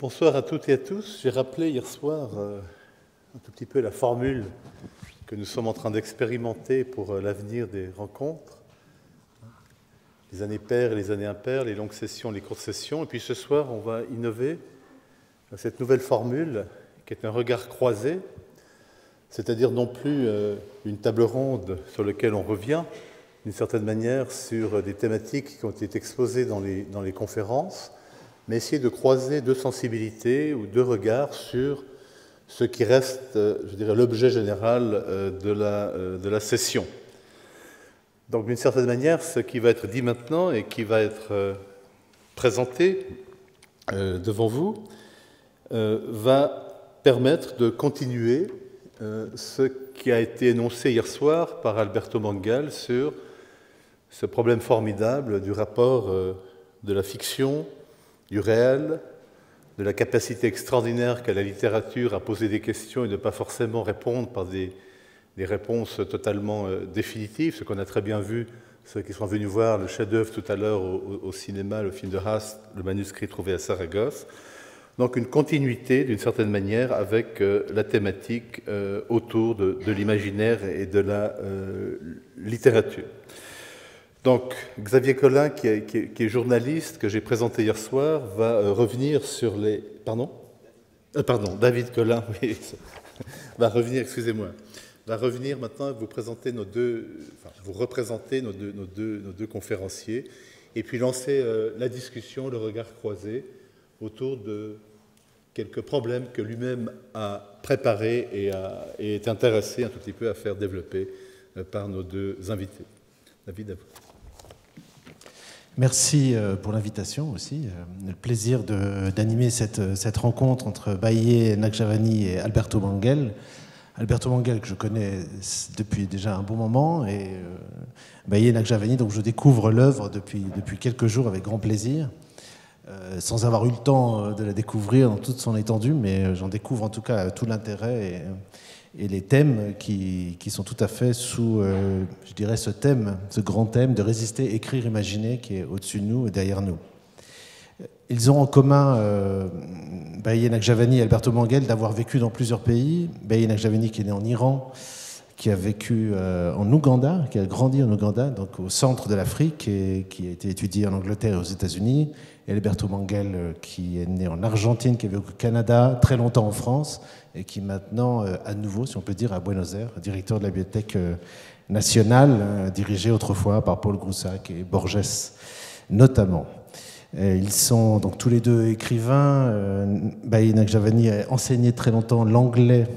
Bonsoir à toutes et à tous. J'ai rappelé hier soir un tout petit peu la formule que nous sommes en train d'expérimenter pour l'avenir des rencontres. Les années paires et les années impaires, les longues sessions, les courtes sessions. Et puis ce soir, on va innover cette nouvelle formule qui est un regard croisé, c'est-à-dire non plus une table ronde sur laquelle on revient, d'une certaine manière, sur des thématiques qui ont été exposées dans les conférences, mais essayer de croiser deux sensibilités ou deux regards sur ce qui reste, je dirais, l'objet général de la session. Donc, d'une certaine manière, ce qui va être dit maintenant et qui va être présenté devant vous va permettre de continuer ce qui a été énoncé hier soir par Alberto Mangual sur ce problème formidable du rapport de la fiction, du réel, de la capacité extraordinaire qu'a la littérature à poser des questions et ne pas forcément répondre par des réponses totalement définitives, ce qu'on a très bien vu, ceux qui sont venus voir le chef-d'œuvre tout à l'heure au cinéma, le film de Haas, le manuscrit trouvé à Saragosse. Donc une continuité, d'une certaine manière, avec la thématique autour de l'imaginaire et de la littérature. Donc, Xavier Collin, qui est journaliste, que j'ai présenté hier soir, va revenir sur les... Pardon, David Collin, oui, va revenir, excusez-moi, va revenir maintenant vous présenter vous représenter nos deux conférenciers, et puis lancer la discussion, le regard croisé, autour de quelques problèmes que lui-même a préparés et est intéressé un tout petit peu à faire développer par nos deux invités. David, à vous. Merci pour l'invitation aussi. Le plaisir d'animer cette rencontre entre Bahiye Nakjavani et Alberto Mangual. Alberto Mangual que je connais depuis déjà un bon moment et Bahiye Nakjavani, donc je découvre l'œuvre depuis quelques jours avec grand plaisir, sans avoir eu le temps de la découvrir dans toute son étendue, mais j'en découvre en tout cas tout l'intérêt et les thèmes qui sont tout à fait sous, je dirais, ce grand thème de résister, écrire, imaginer, qui est au-dessus de nous et derrière nous. Ils ont en commun, Bahiye Nakjavani et Alberto Mangual, d'avoir vécu dans plusieurs pays. Bahiye Nakjavani qui est né en Iran, qui a vécu en Ouganda, qui a grandi en Ouganda, donc au centre de l'Afrique, et qui a été étudié en Angleterre et aux États-Unis. Et Alberto Mangual, qui est né en Argentine, qui a vécu au Canada, très longtemps en France, et qui maintenant, à nouveau, si on peut dire, à Buenos Aires, directeur de la Bibliothèque nationale, dirigée autrefois par Paul Groussac et Borges notamment. Ils sont donc tous les deux écrivains. Bahiye Nakjavani a enseigné très longtemps l'anglais,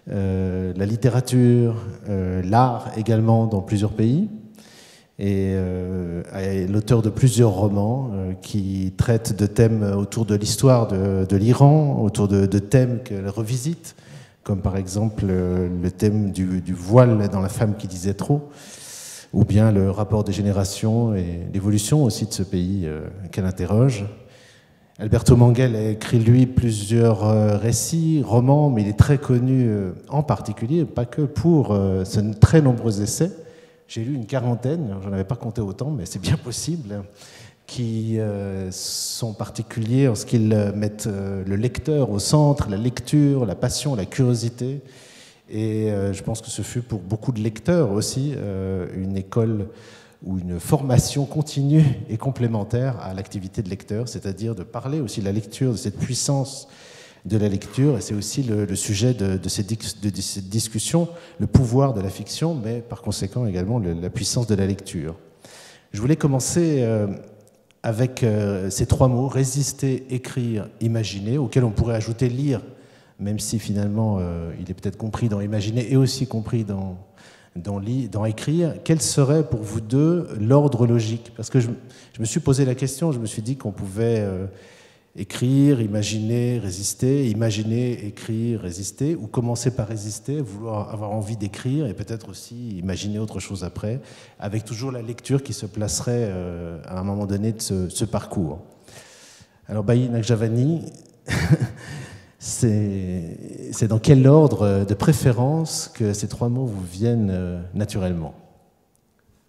la littérature, l'art également dans plusieurs pays, et est l'auteur de plusieurs romans qui traitent de thèmes autour de l'histoire de l'Iran, autour de thèmes qu'elle revisite, comme par exemple le thème du voile dans La femme qui disait trop, ou bien le rapport des générations et l'évolution aussi de ce pays qu'elle interroge. Alberto Mangual a écrit, lui, plusieurs récits, romans, mais il est très connu en particulier, pas que pour ses très nombreux essais. J'ai lu une quarantaine, j'en avais pas compté autant, mais c'est bien possible, qui sont particuliers en ce qu'ils mettent le lecteur au centre, la lecture, la passion, la curiosité. Et je pense que ce fut pour beaucoup de lecteurs aussi une école ou une formation continue et complémentaire à l'activité de lecteur, c'est-à-dire de parler aussi de la lecture, de cette puissance de la lecture, et c'est aussi le sujet de cette discussion, le pouvoir de la fiction, mais par conséquent également la puissance de la lecture. Je voulais commencer avec ces trois mots, résister, écrire, imaginer, auxquels on pourrait ajouter lire, même si finalement il est peut-être compris dans imaginer et aussi compris dans écrire. Quel serait pour vous deux l'ordre logique? Parce que je me suis posé la question, je me suis dit qu'on pouvait écrire, imaginer, résister, imaginer, écrire, résister, ou commencer par résister, vouloir avoir envie d'écrire et peut-être aussi imaginer autre chose après, avec toujours la lecture qui se placerait à un moment donné de ce parcours. Alors Bahiye Nakjavani, c'est dans quel ordre de préférence que ces trois mots vous viennent naturellement?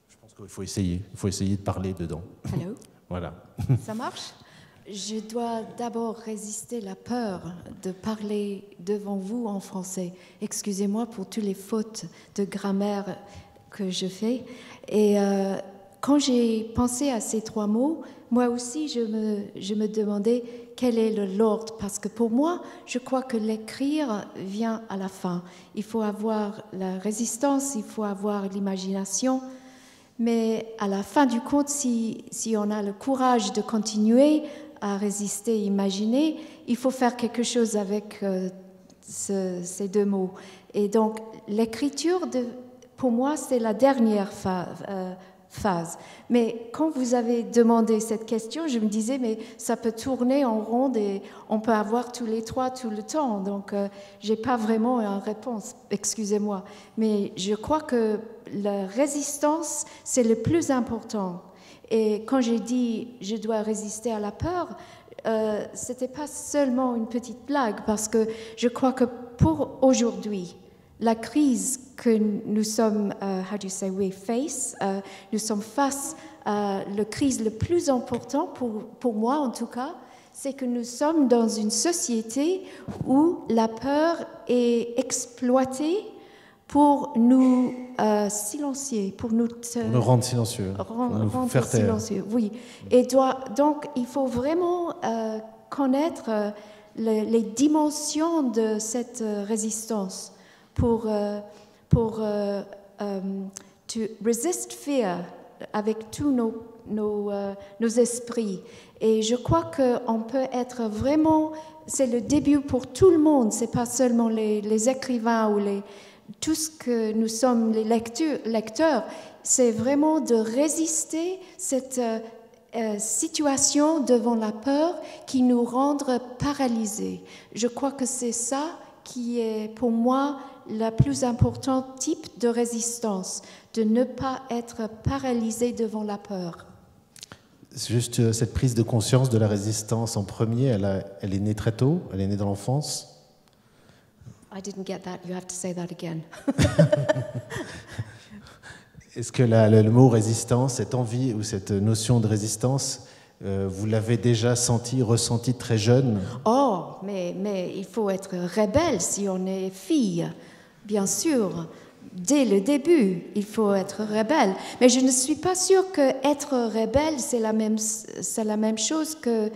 Je pense qu'il faut essayer de parler dedans. Hello. Voilà. Ça marche? Je dois d'abord résister la peur de parler devant vous en français. Excusez-moi pour toutes les fautes de grammaire que je fais. Et quand j'ai pensé à ces 3 mots, moi aussi, je me demandais quel est l'ordre. Parce que pour moi, je crois que l'écrire vient à la fin. Il faut avoir la résistance, il faut avoir l'imagination. Mais à la fin du compte, si on a le courage de continuer à résister, imaginer, il faut faire quelque chose avec ces 2 mots. Et donc, l'écriture, pour moi, c'est la dernière phase. Mais quand vous avez demandé cette question, je me disais, mais ça peut tourner en rond et on peut avoir tous les 3 tout le temps. Donc, je n'ai pas vraiment une réponse, excusez-moi. Mais je crois que la résistance, c'est le plus important. Et quand j'ai dit je dois résister à la peur, ce n'était pas seulement une petite blague, parce que je crois que pour aujourd'hui, la crise que nous sommes, nous sommes face à la crise le plus importante, pour moi en tout cas, c'est que nous sommes dans une société où la peur est exploitée pour nous silencier, pour nous rendre silencieux, rendre faire taire. Silencieux, oui. Et donc, il faut vraiment connaître les dimensions de cette résistance pour to resist fear avec tous nos esprits. Et je crois qu'on peut être vraiment, c'est le début pour tout le monde, c'est pas seulement les écrivains ou tout ce que nous sommes les lecteurs, c'est vraiment de résister cette situation devant la peur qui nous rend paralysés. Je crois que c'est ça qui est pour moi le plus important type de résistance, de ne pas être paralysé devant la peur. Juste cette prise de conscience de la résistance en premier, elle est née très tôt, elle est née dans l'enfance. I didn't get that. You have to say that again. Est-ce que le mot résistance, cette envie ou cette notion de résistance, vous l'avez déjà ressenti très jeune? Oh, mais il faut être rebelle si on est fille, bien sûr. Dès le début, il faut être rebelle. Mais je ne suis pas sûre qu'être rebelle, c'est la même chose que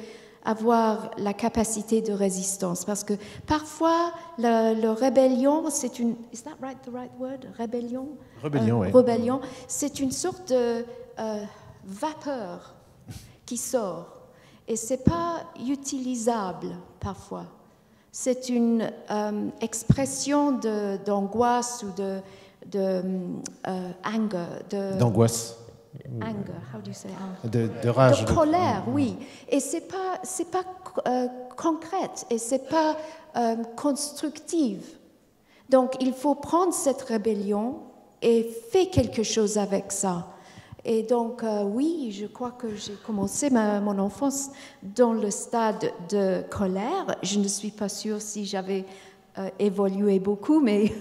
avoir la capacité de résistance. Parce que parfois, la rébellion, c'est une... Is that right, the right word? Rébellion? Rébellion, oui. Rébellion, c'est une sorte de vapeur qui sort. Et ce n'est pas utilisable parfois. C'est une expression d'angoisse ou de anger. D'angoisse. Anger, how do you say de rage. De colère, oui. Et c'est pas concrète et c'est pas constructive. Donc il faut prendre cette rébellion et faire quelque chose avec ça. Et donc oui, je crois que j'ai commencé mon enfance dans le stade de colère. Je ne suis pas sûre si j'avais évolué beaucoup, mais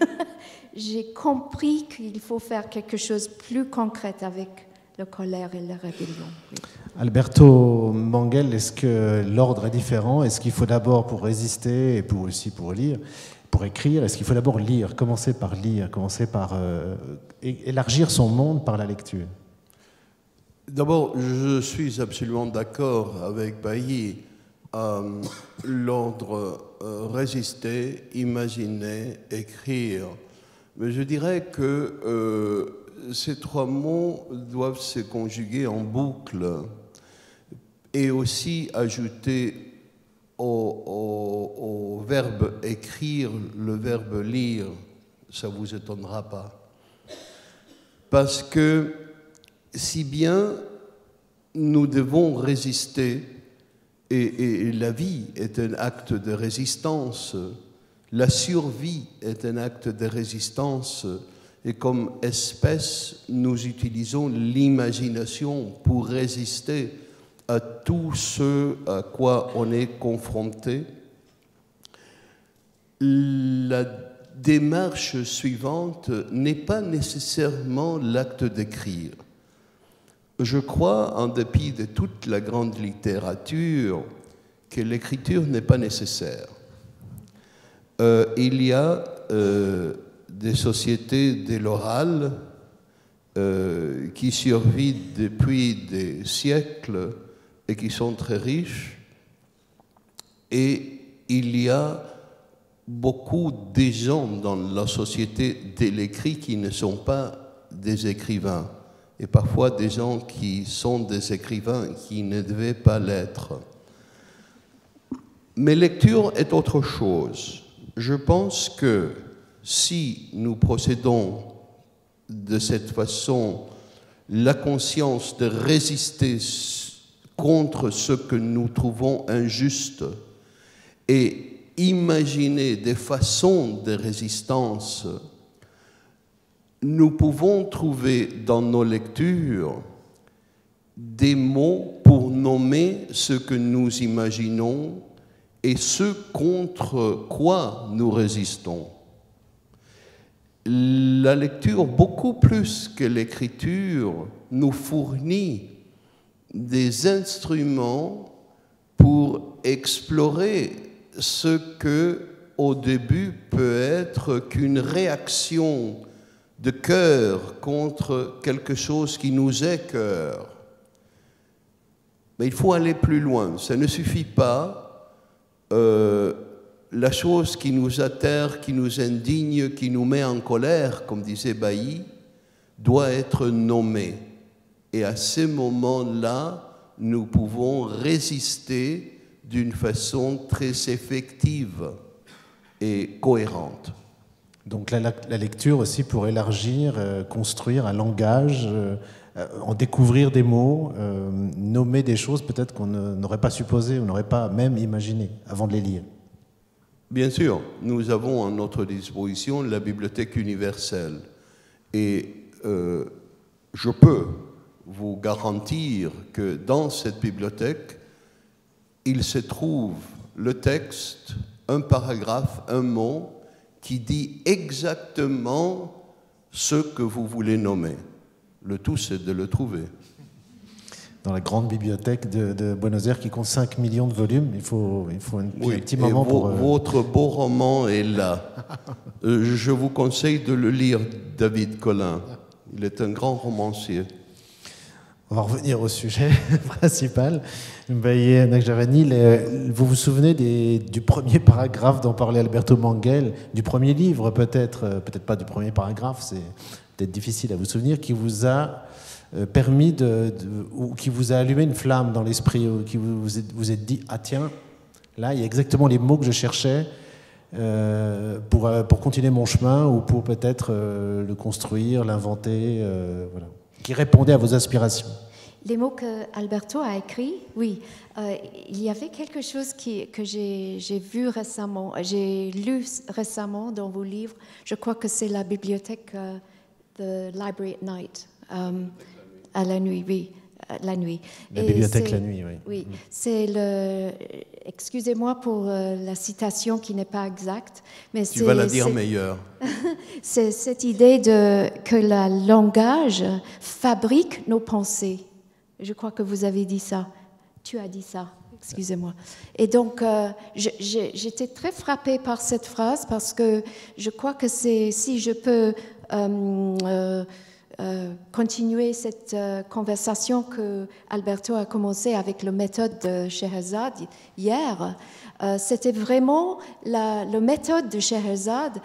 j'ai compris qu'il faut faire quelque chose de plus concret avec la colère et la rébellion. Oui. Alberto Manguel, est-ce que l'ordre est différent? Est-ce qu'il faut d'abord, pour résister et aussi pour lire, pour écrire, est-ce qu'il faut d'abord lire, commencer par lire, commencer par élargir son monde par la lecture? D'abord, je suis absolument d'accord avec Bailly. L'ordre résister, imaginer, écrire. Mais je dirais que ces 3 mots doivent se conjuguer en boucle et aussi ajouter au verbe écrire le verbe lire. Ça ne vous étonnera pas. Parce que si bien nous devons résister, et la vie est un acte de résistance, la survie est un acte de résistance, et comme espèce, nous utilisons l'imagination pour résister à tout ce à quoi on est confronté. La démarche suivante n'est pas nécessairement l'acte d'écrire. je crois, en dépit de toute la grande littérature, que l'écriture n'est pas nécessaire. Il y a des sociétés de l'oral qui survivent depuis des siècles et qui sont très riches. Et il y a beaucoup de gens dans la société de l'écrit qui ne sont pas des écrivains. Et parfois des gens qui sont des écrivains qui ne devaient pas l'être. Mais lecture est autre chose. Je pense que si nous procédons de cette façon, la conscience de résister contre ce que nous trouvons injuste et imaginer des façons de résistance, nous pouvons trouver dans nos lectures des mots pour nommer ce que nous imaginons et ce contre quoi nous résistons. La lecture, beaucoup plus que l'écriture, nous fournit des instruments pour explorer ce que, au début, peut être qu'une réaction de cœur contre quelque chose qui nous est cœur. Mais il faut aller plus loin. Ça ne suffit pas. La chose qui nous atterre, qui nous indigne, qui nous met en colère, comme disait Bailly, doit être nommée. Et à ce moment-là, nous pouvons résister d'une façon très effective et cohérente. Donc la lecture aussi pour élargir, construire un langage, en découvrir des mots, nommer des choses peut-être qu'on n'aurait pas supposées, on n'aurait pas même imaginé avant de les lire. Bien sûr, nous avons à notre disposition la bibliothèque universelle et je peux vous garantir que dans cette bibliothèque, il se trouve le texte, un paragraphe, un mot qui dit exactement ce que vous voulez nommer. Le tout, c'est de le trouver. Dans la grande bibliothèque de Buenos Aires qui compte 5 millions de volumes, il faut un petit moment pour... Votre beau roman est là. Je vous conseille de le lire, David Collin. Il est un grand romancier. On va revenir au sujet principal. Mbaye Nakjavani, vous vous souvenez du premier paragraphe dont parlait Alberto Manguel, du premier livre peut-être pas du premier paragraphe, c'est peut-être difficile à vous souvenir, qui vous a permis ou qui vous a allumé une flamme dans l'esprit, ou qui vous êtes dit, ah tiens, là il y a exactement les mots que je cherchais pour continuer mon chemin ou pour peut-être le construire, l'inventer, voilà, qui répondait à vos aspirations. Les mots que Alberto a écrits, oui. Il y avait quelque chose que j'ai vu récemment, j'ai lu récemment dans vos livres. Je crois que c'est la bibliothèque The Library at Night, à la nuit, oui, la nuit. La bibliothèque la nuit, oui. Oui, c'est excusez-moi pour la citation qui n'est pas exacte, mais tu vas la dire meilleure. C'est cette idée que le langage fabrique nos pensées. Je crois que vous avez dit ça. Tu as dit ça, excusez-moi. Et donc, j'étais très frappée par cette phrase parce que je crois que si je peux continuer cette conversation que Alberto a commencé avec la méthode de Scheherazade hier, c'était vraiment la méthode de Scheherazade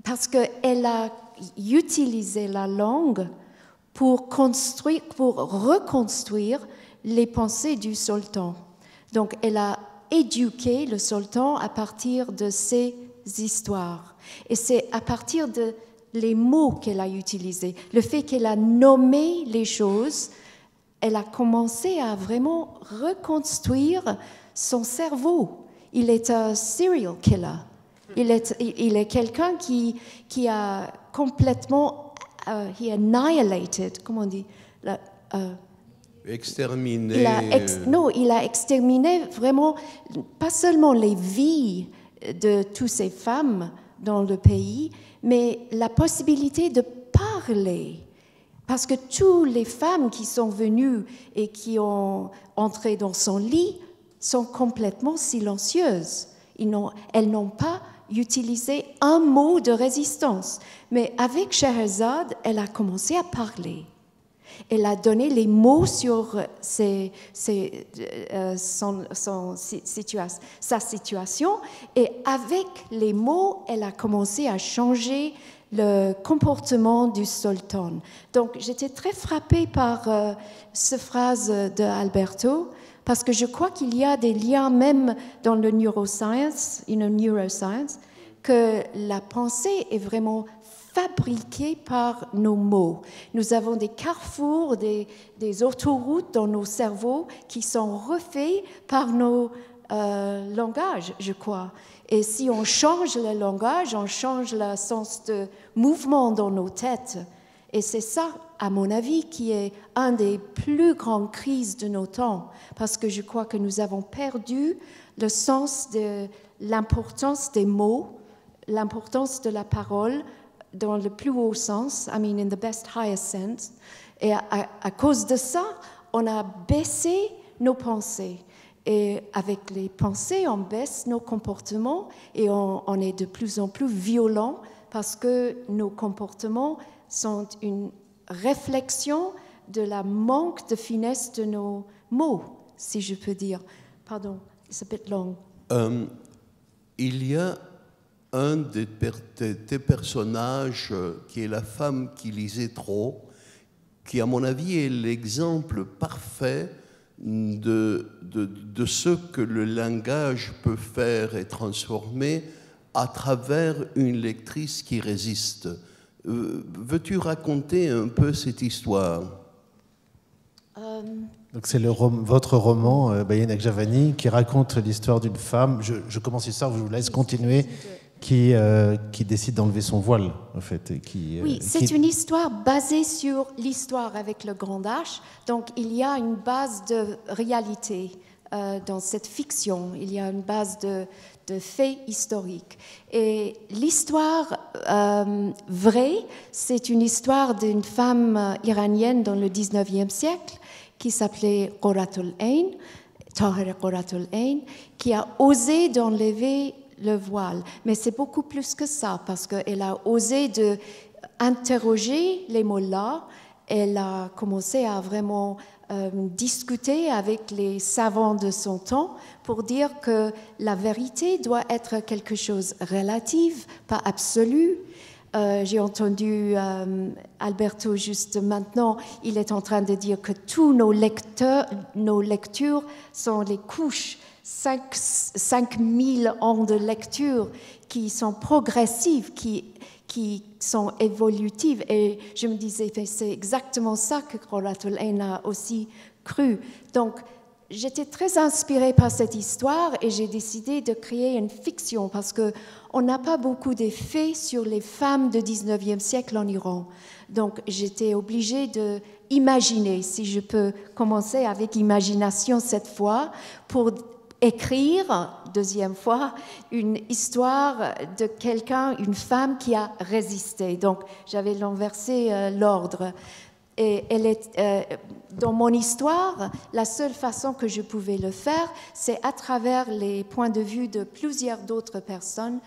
parce qu'elle a utilisé la langue pour reconstruire les pensées du sultan. Donc, elle a éduqué le sultan à partir de ses histoires. Et c'est à partir de les mots qu'elle a utilisés, le fait qu'elle a nommé les choses, elle a commencé à vraiment reconstruire son cerveau. Il est un serial killer. Il est quelqu'un qui a complètement... he annihilated, comment on dit? Exterminé. Il a exterminé vraiment, pas seulement les vies de toutes ces femmes dans le pays, mais la possibilité de parler Parce que toutes les femmes qui sont venues et qui ont entré dans son lit sont complètement silencieuses. Elles n'ont pas utilisé un mot de résistance. Mais avec Scheherazade, elle a commencé à parler. Elle a donné les mots sur sa situation, et avec les mots, elle a commencé à changer le comportement du sultan. Donc, j'étais très frappée par cette phrase d'Alberto, parce que je crois qu'il y a des liens même dans le neuroscience, que la pensée est vraiment fabriquée par nos mots. Nous avons des carrefours, des autoroutes dans nos cerveaux qui sont refaits par nos langages, je crois. Et si on change le langage, on change le sens de mouvement dans nos têtes. Et c'est ça, à mon avis, qui est un des plus grandes crises de nos temps, parce que je crois que nous avons perdu le sens de l'importance des mots, l'importance de la parole dans le plus haut sens, I mean in the best highest sense. Et à cause de ça, on a baissé nos pensées. Et avec les pensées, on baisse nos comportements et on est de plus en plus violent parce que nos comportements sont une réflexion de la manque de finesse de nos mots, si je peux dire. Pardon, it's a bit long. Il y a un des personnages qui est la femme qui lisait trop, qui à mon avis est l'exemple parfait de ce que le langage peut faire et transformer à travers une lectrice qui résiste. Veux-tu raconter un peu cette histoire? Donc c'est votre roman, Bahiye Nakjavani, qui raconte l'histoire d'une femme. Je commence l'histoire, je vous laisse continuer. Qui décide d'enlever son voile, en fait. Oui, c'est une histoire basée sur l'histoire avec le grand H. Donc, il y a une base de réalité dans cette fiction. Il y a une base de faits historiques. Et l'histoire vraie, c'est une histoire d'une femme iranienne dans le 19e siècle qui s'appelait Qurratul Ain, Tahir Qurratul Ain, qui a osé d'enlever le voile. Mais c'est beaucoup plus que ça, parce qu'elle a osé interroger les mollahs. Elle a commencé à vraiment discuter avec les savants de son temps pour dire que la vérité doit être quelque chose de relatif, pas absolu. J'ai entendu Alberto juste maintenant, il est en train de dire que tous nos lectures sont les couches 5000 ans de lecture qui sont progressives, qui sont évolutives. Et je me disais, c'est exactement ça que Qurratul Ain a aussi cru. Donc, j'étais très inspirée par cette histoire et j'ai décidé de créer une fiction parce qu'on n'a pas beaucoup de faits sur les femmes du 19e siècle en Iran. Donc, j'étais obligée d'imaginer, si je peux commencer avec imagination cette fois, pour écrire, deuxième fois, une histoire de quelqu'un, une femme qui a résisté. Donc, j'avais renversé l'ordre. Et elle est, dans mon histoire, la seule façon que je pouvais le faire, c'est à travers les points de vue de plusieurs d'autres personnes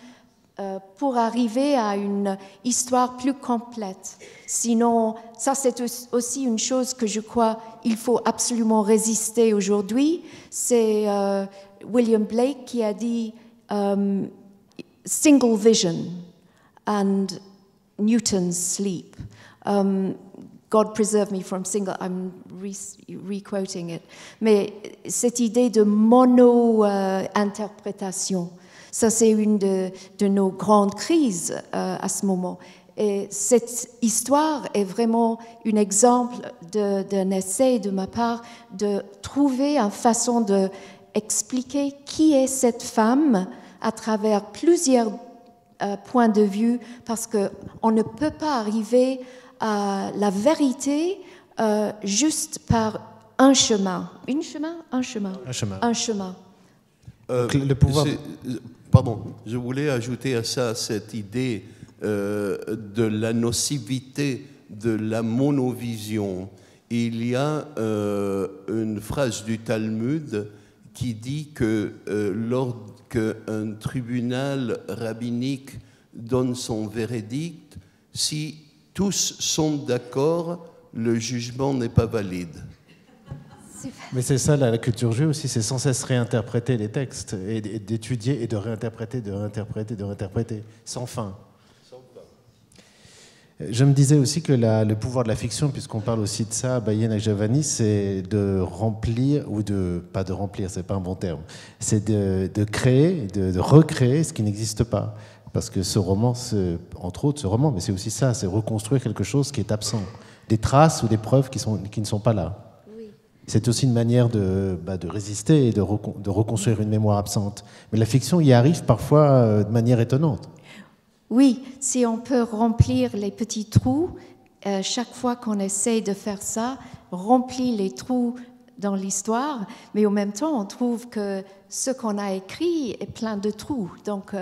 pour arriver à une histoire plus complète. Sinon, ça c'est aussi une chose que je crois il faut absolument résister aujourd'hui. C'est William Blake qui a dit single vision and Newton's sleep. God preserve me from single, I'm re-quoting it. Mais cette idée de mono-interprétation, ça c'est une de nos grandes crises à ce moment. Et cette histoire est vraiment un exemple d'un essai de ma part de trouver une façon d'expliquer qui est cette femme à travers plusieurs points de vue, parce qu'on ne peut pas arriver à la vérité juste par un chemin. Un chemin. Le pouvoir... Pardon, je voulais ajouter à ça cette idée de la nocivité de la monovision. Il y a une phrase du Talmud qui dit que lorsqu'un tribunal rabbinique donne son verdict, si tous sont d'accord, le jugement n'est pas valide. Mais c'est ça la culture juive aussi, c'est sans cesse réinterpréter les textes et d'étudier et de réinterpréter, sans fin. Je me disais aussi que le pouvoir de la fiction, puisqu'on parle aussi de ça, Bailly Nakjavani, c'est de remplir, pas de remplir, c'est pas un bon terme, c'est de créer, de recréer ce qui n'existe pas. Parce que ce roman, entre autres ce roman, mais c'est aussi ça, c'est reconstruire quelque chose qui est absent, des traces ou des preuves qui ne sont pas là. C'est aussi une manière de résister et de reconstruire une mémoire absente. Mais la fiction y arrive parfois de manière étonnante. Oui, si on peut remplir les petits trous, chaque fois qu'on essaie de faire ça, remplit les trous dans l'histoire, mais en même temps, on trouve que ce qu'on a écrit est plein de trous. Donc,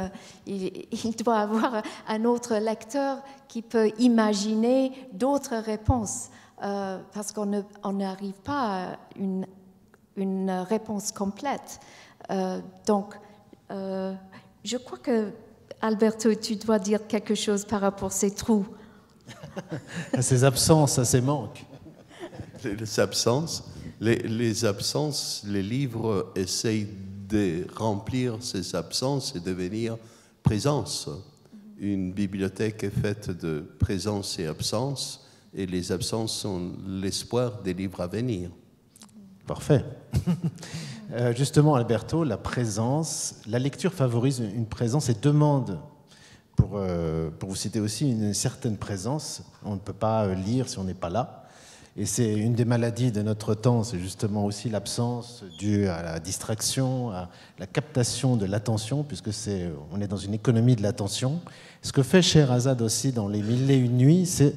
il doit avoir un autre lecteur qui peut imaginer d'autres réponses. Parce qu'on n'arrive pas à une réponse complète. Donc, je crois que, Alberto, tu dois dire quelque chose par rapport à ces trous. À ces absences, à ces manques. Les absences, les livres essayent de remplir ces absences et devenir présence. Une bibliothèque est faite de présence et absence. Et les absences sont l'espoir des livres à venir. Parfait. Justement, Alberto, la présence, la lecture favorise une présence et demande, pour vous citer aussi, une certaine présence. On ne peut pas lire si on n'est pas là. Et c'est une des maladies de notre temps, c'est justement aussi l'absence due à la distraction, à la captation de l'attention, puisque on est dans une économie de l'attention. Ce que fait Scheherazade aussi dans Les Mille et Une Nuits, c'est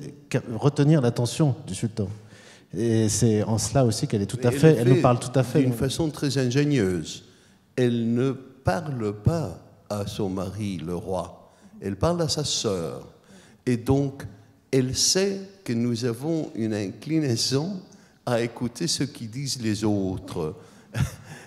retenir l'attention du sultan. Et c'est en cela aussi qu'elle est tout à fait, elle nous parle tout à fait. D'une façon très ingénieuse. Elle ne parle pas à son mari, le roi. Elle parle à sa sœur. Et donc, elle sait que nous avons une inclinaison à écouter ce qu'ils disent les autres.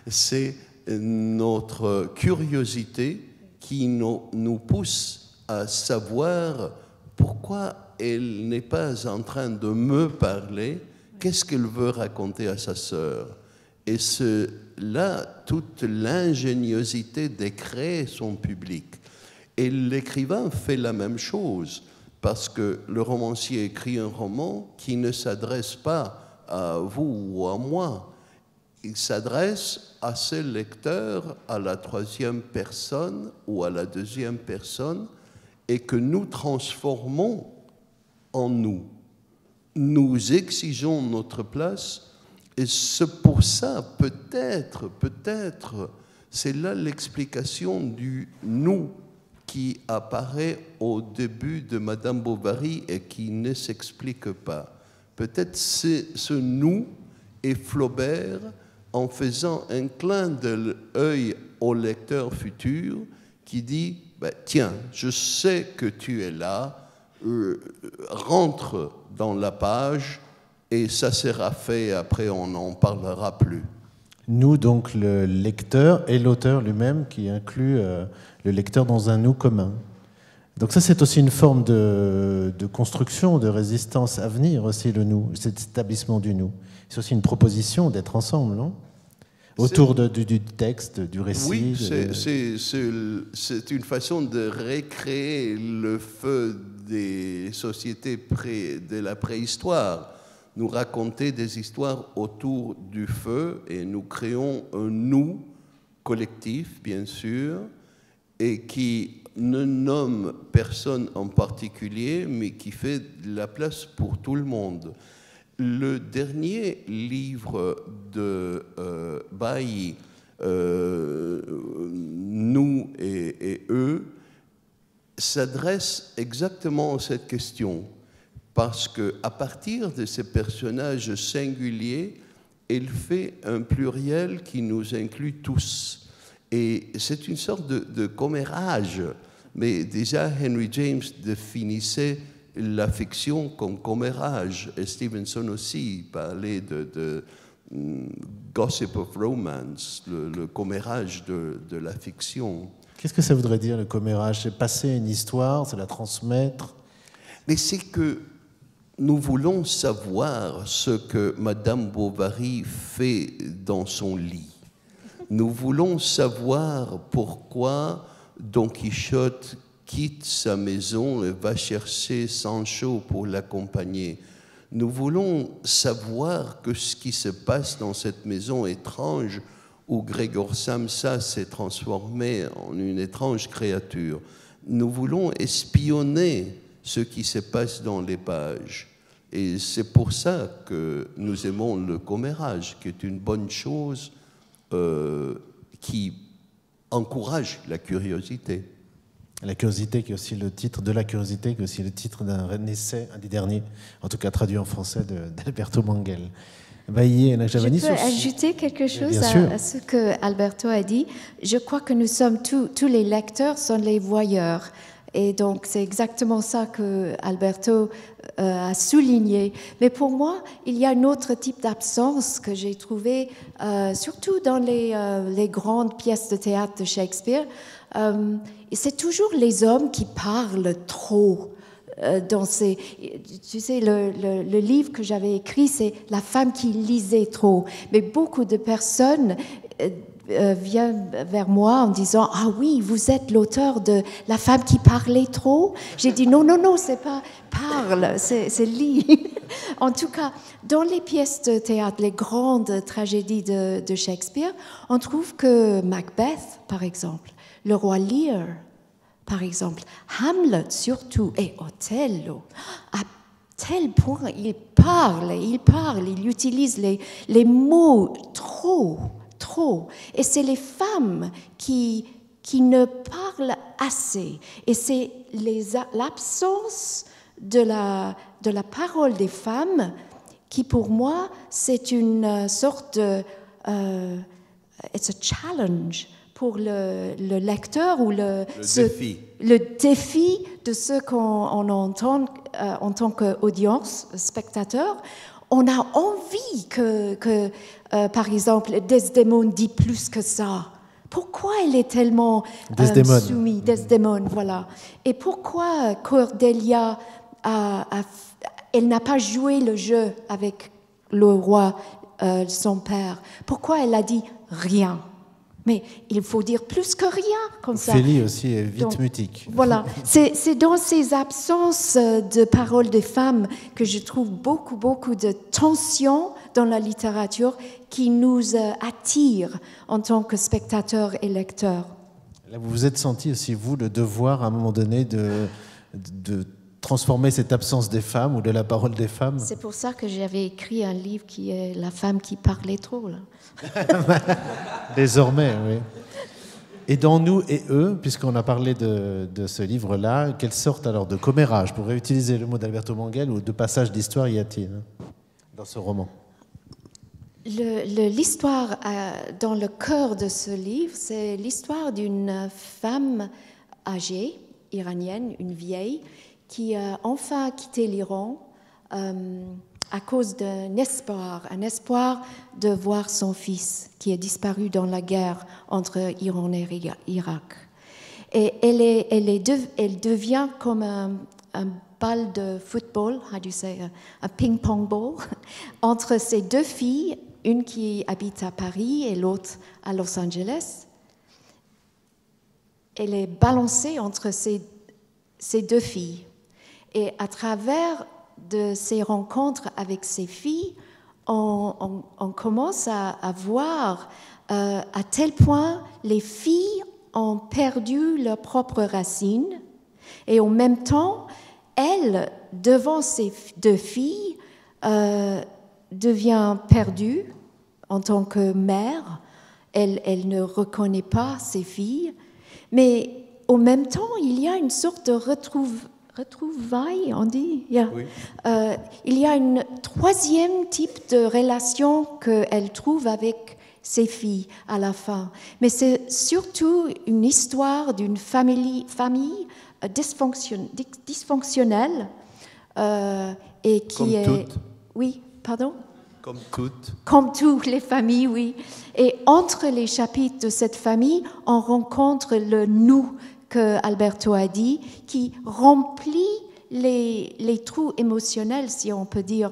C'est notre curiosité qui nous pousse à savoir pourquoi elle n'est pas en train de me parler, qu'est-ce qu'elle veut raconter à sa sœur. Et c'est là toute l'ingéniosité de créer son public. Et l'écrivain fait la même chose, parce que le romancier écrit un roman qui ne s'adresse pas à vous ou à moi. Il s'adresse à ses lecteurs, à la troisième personne ou à la deuxième personne, et que nous transformons en nous. Nous exigeons notre place, et c'est pour ça, peut-être, c'est là l'explication du « nous » qui apparaît au début de Madame Bovary et qui ne s'explique pas. Peut-être c'est ce « nous » et Flaubert, en faisant un clin d'œil au lecteur futur, qui dit « Tiens, je sais que tu es là, rentre dans la page et ça sera fait, après on n'en parlera plus ». Nous, donc le lecteur et l'auteur lui-même qui inclut le lecteur dans un nous commun. Donc ça, c'est aussi une forme de construction, de résistance à venir aussi, le nous, cet établissement du nous. C'est aussi une proposition d'être ensemble, non ? Autour du texte, du récit. Oui, c'est une façon de recréer le feu des sociétés de la préhistoire. Nous raconter des histoires autour du feu et nous créons un nous collectif, bien sûr, et qui ne nomme personne en particulier, mais qui fait de la place pour tout le monde. Le dernier livre de Bailly, Nous et eux, s'adresse exactement à cette question. Parce qu'à partir de ces personnages singuliers, elle fait un pluriel qui nous inclut tous. Et c'est une sorte de commérage. Mais déjà, Henry James définissait l'affection comme commérage. Et Stevenson aussi parlait de gossip of romance, le commérage de l'affection. Qu'est-ce que ça voudrait dire, le commérage? C'est passer une histoire, c'est la transmettre? Mais c'est que nous voulons savoir ce que Madame Bovary fait dans son lit. Nous voulons savoir pourquoi Don Quichotte quitte sa maison et va chercher Sancho pour l'accompagner. Nous voulons savoir que ce qui se passe dans cette maison étrange où Grégor Samsa s'est transformé en une étrange créature. Nous voulons espionner ce qui se passe dans les pages. Et c'est pour ça que nous aimons le commérage, qui est une bonne chose qui encourage la curiosité. La curiosité, qui est aussi le titre de La curiosité, qui est aussi le titre d'un essai, un des derniers, en tout cas traduit en français, d'Alberto Manguel. Bailly et Nakjavani. Je peux ajouter quelque chose à ce que Alberto a dit. Je crois que nous sommes tous les lecteurs sont les voyeurs. Et donc, c'est exactement ça que Alberto a souligné. Mais pour moi, il y a un autre type d'absence que j'ai trouvé, surtout dans les grandes pièces de théâtre de Shakespeare. C'est toujours les hommes qui parlent trop. Tu sais, le livre que j'avais écrit, c'est La femme qui lisait trop. Mais beaucoup de personnes viennent vers moi en disant « Ah oui, vous êtes l'auteur de La femme qui parlait trop ?» J'ai dit « Non, c'est pas parle, c'est lit. » En tout cas, dans les pièces de théâtre, les grandes tragédies de Shakespeare, on trouve que Macbeth, par exemple, le roi Lear, par exemple, Hamlet surtout, et Othello, à tel point il parle, il utilise les mots trop. Et c'est les femmes qui ne parlent assez. Et c'est l'absence de la parole des femmes qui, pour moi, c'est une sorte de... it's a challenge pour le lecteur ou le défi de ce qu'on entend en tant qu'audience, spectateur. On a envie que par exemple, Desdémone dit plus que ça. Pourquoi elle est tellement soumise, Desdémone, voilà. Et pourquoi Cordelia, elle n'a pas joué le jeu avec le roi, son père? Pourquoi elle a dit rien? Mais il faut dire plus que rien, comme ça. Ophélie aussi est vite mutique. Voilà, c'est dans ces absences de paroles des femmes que je trouve beaucoup de tension dans la littérature qui nous attire en tant que spectateurs et lecteurs. Là, vous vous êtes senti aussi, vous, le devoir à un moment donné de transformer cette absence des femmes ou de la parole des femmes? C'est pour ça que j'avais écrit un livre qui est La femme qui parlait trop, là. Désormais, oui. Et dans Nous et eux, puisqu'on a parlé de ce livre-là, quelle sorte alors de commérage, pour réutiliser le mot d'Alberto Manguel, ou de passage d'histoire y a-t-il dans ce roman? L'histoire dans le cœur de ce livre, c'est l'histoire d'une femme âgée, iranienne, une vieille, qui a enfin quitté l'Iran à cause d'un espoir, de voir son fils qui est disparu dans la guerre entre Iran et Irak. Et elle devient comme un balle de football, how do you say, un ping-pong ball, entre ces deux filles, une qui habite à Paris et l'autre à Los Angeles. Elle est balancée entre ces deux filles. Et à travers de ces rencontres avec ces filles, on commence à voir à tel point les filles ont perdu leurs propres racines et en même temps, elle, devant ces deux filles, devient perdue en tant que mère. Elle ne reconnaît pas ses filles, mais en même temps, il y a une sorte de retrouvailles, on dit. Yeah. Oui. Il y a un troisième type de relation qu'elle trouve avec ses filles à la fin. Mais c'est surtout une histoire d'une famille dysfonctionnelle et qui Comme est... toutes. Oui, pardon? Comme toutes. Comme toutes les familles, oui. Et entre les chapitres de cette famille, on rencontre le « nous » que Alberto a dit, qui remplit les trous émotionnels, si on peut dire,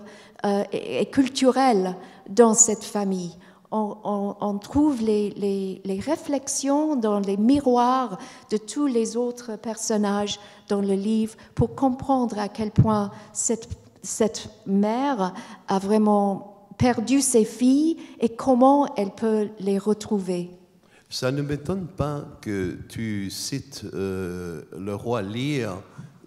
et culturels dans cette famille. On trouve les réflexions dans les miroirs de tous les autres personnages dans le livre pour comprendre à quel point cette mère a vraiment perdu ses filles et comment elle peut les retrouver. Ça ne m'étonne pas que tu cites le roi Lear,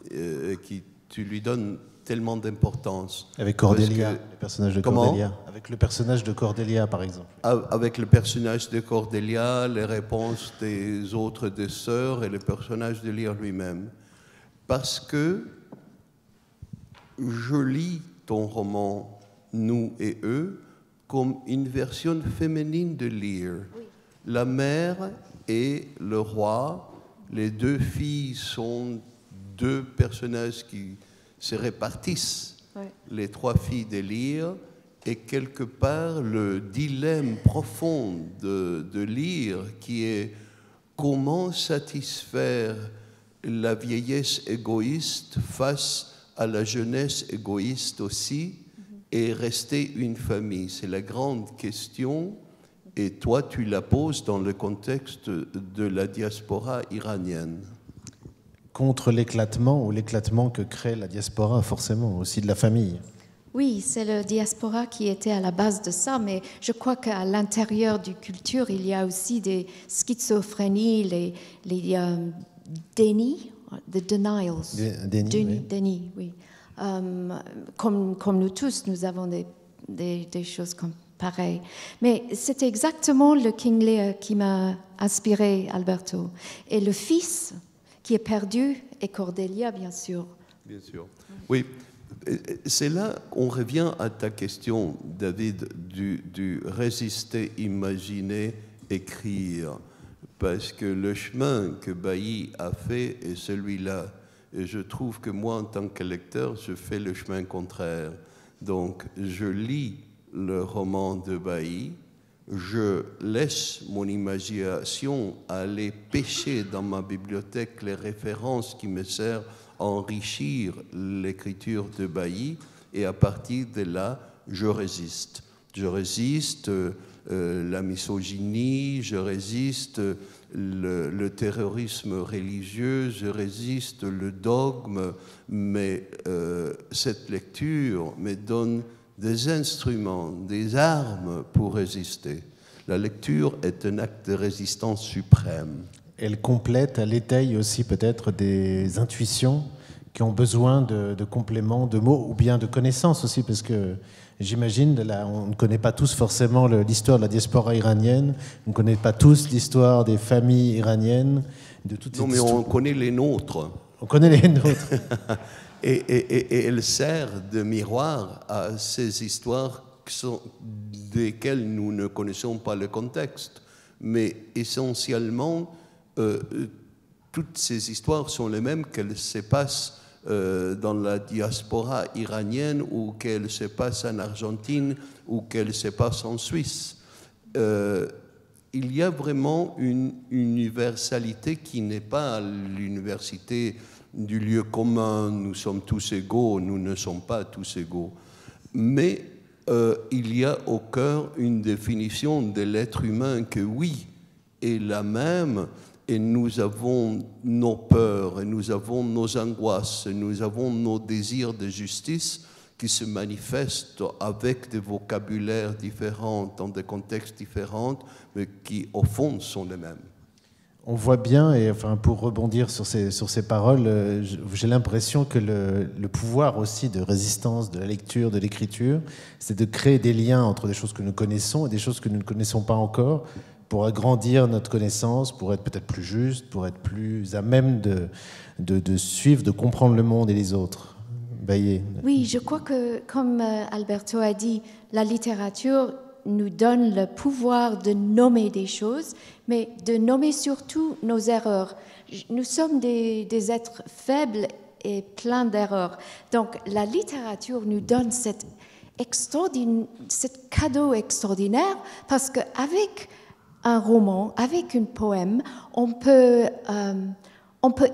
tu lui donnes tellement d'importance. Avec Cordelia, Parce que- le personnage de Comment Cordelia. Avec le personnage de Cordelia, par exemple. Avec le personnage de Cordelia, les réponses des autres deux sœurs et le personnage de Lear lui-même. Parce que je lis ton roman Nous et eux comme une version féminine de Lear. La mère et le roi, les deux filles sont deux personnages qui se répartissent. Ouais. Les trois filles de Lear, et quelque part le dilemme profond de Lear qui est comment satisfaire la vieillesse égoïste face à la jeunesse égoïste aussi et rester une famille. C'est la grande question et toi tu la poses dans le contexte de la diaspora iranienne. Contre l'éclatement, ou l'éclatement que crée la diaspora, forcément, aussi de la famille. Oui, c'est le diaspora qui était à la base de ça, mais je crois qu'à l'intérieur du culture, il y a aussi des schizophrénies, les dénis, the denials. Déni, oui. Comme nous tous, nous avons des choses comme pareilles. Mais c'est exactement le King Lear qui m'a inspiré, Alberto. Et le fils qui est perdu, et Cordelia, bien sûr. Bien sûr. Oui, c'est là qu'on revient à ta question, David, du résister, imaginer, écrire. Parce que le chemin que Bailly a fait est celui-là. Et je trouve que moi, en tant que lecteur, je fais le chemin contraire. Donc, je lis le roman de Bailly, je laisse mon imagination aller pêcher dans ma bibliothèque les références qui me servent à enrichir l'écriture de Bailly, et à partir de là, je résiste. Je résiste la misogynie, je résiste le terrorisme religieux, je résiste le dogme, mais cette lecture me donne des instruments, des armes pour résister. La lecture est un acte de résistance suprême. Elle complète, elle étaye aussi peut-être des intuitions qui ont besoin de compléments, de mots ou bien de connaissances aussi, parce que j'imagine, on ne connaît pas tous forcément l'histoire de la diaspora iranienne, on ne connaît pas tous l'histoire des familles iraniennes, de toutes Non, mais on connaît les nôtres. On connaît les nôtres. Et elle sert de miroir à ces histoires desquelles nous ne connaissons pas le contexte. Mais essentiellement, toutes ces histoires sont les mêmes qu'elles se passent dans la diaspora iranienne ou qu'elles se passent en Argentine ou qu'elles se passent en Suisse. Il y a vraiment une universalité qui n'est pas l'université du lieu commun, nous sommes tous égaux, nous ne sommes pas tous égaux. Mais il y a au cœur une définition de l'être humain que oui, est la même, et nous avons nos peurs, et nous avons nos angoisses, et nous avons nos désirs de justice qui se manifestent avec des vocabulaires différents, dans des contextes différents, mais qui au fond sont les mêmes. On voit bien, et enfin, pour rebondir sur ces paroles, j'ai l'impression que le pouvoir aussi de résistance, de la lecture, de l'écriture, c'est de créer des liens entre des choses que nous connaissons et des choses que nous ne connaissons pas encore, pour agrandir notre connaissance, pour être peut-être plus juste, pour être plus à même de suivre, de comprendre le monde et les autres. Bailly. Oui, je crois que, comme Alberto a dit, la littérature nous donne le pouvoir de nommer des choses, mais de nommer surtout nos erreurs. Nous sommes des êtres faibles et plein d'erreurs. Donc la littérature nous donne cet cadeau extraordinaire parce qu'avec un roman, avec un poème, on peut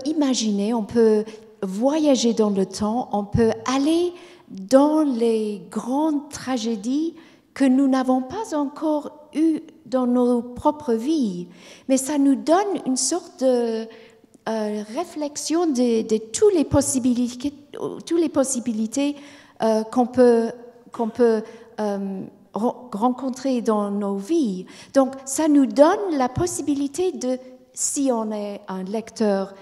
imaginer, on peut voyager dans le temps, on peut aller dans les grandes tragédies que nous n'avons pas encore eues dans nos propres vies. Mais ça nous donne une sorte de réflexion de toutes les possibilités qu'on peut rencontrer dans nos vies. Donc, ça nous donne la possibilité de, si on est un lecteur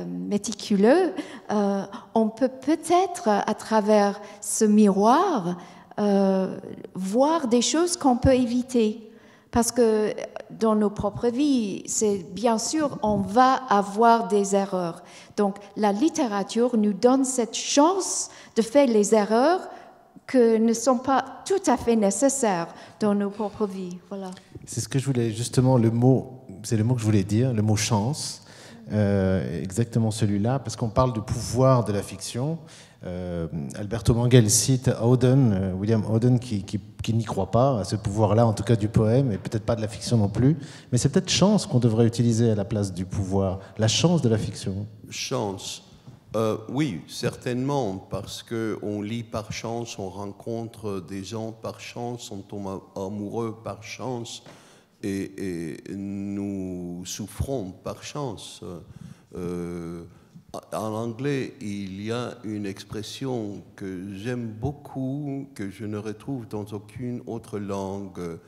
méticuleux, on peut peut-être, à travers ce miroir, voir des choses qu'on peut éviter. Parce que dans nos propres vies, c'est bien sûr, on va avoir des erreurs. Donc, la littérature nous donne cette chance de faire les erreurs qui ne sont pas tout à fait nécessaires dans nos propres vies. Voilà. C'est ce que je voulais, justement, c'est le mot que je voulais dire, le mot chance, exactement celui-là, parce qu'on parle du pouvoir de la fiction. Alberto Manguel cite Auden, William Auden, qui n'y croit pas à ce pouvoir-là, en tout cas du poème, et peut-être pas de la fiction non plus. Mais c'est peut-être chance qu'on devrait utiliser à la place du pouvoir, la chance de la fiction. Chance. Oui, certainement, parce qu'on lit par chance, on rencontre des gens par chance, on tombe amoureux par chance, et nous souffrons par chance. En anglais, il y a une expression que j'aime beaucoup, que je ne retrouve dans aucune autre langue.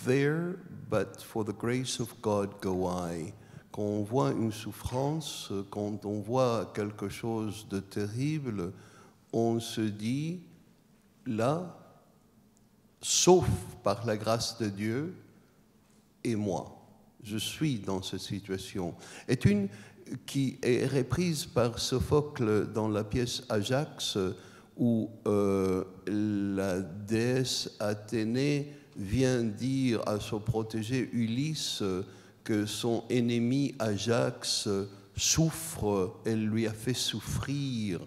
There, but for the grace of God go I. Quand on voit une souffrance, quand on voit quelque chose de terrible, on se dit, là, sauf par la grâce de Dieu, et moi, je suis dans cette situation. Est une qui est reprise par Sophocle dans la pièce Ajax, où la déesse Athénée vient dire à son protégé Ulysse que son ennemi Ajax souffre, elle lui a fait souffrir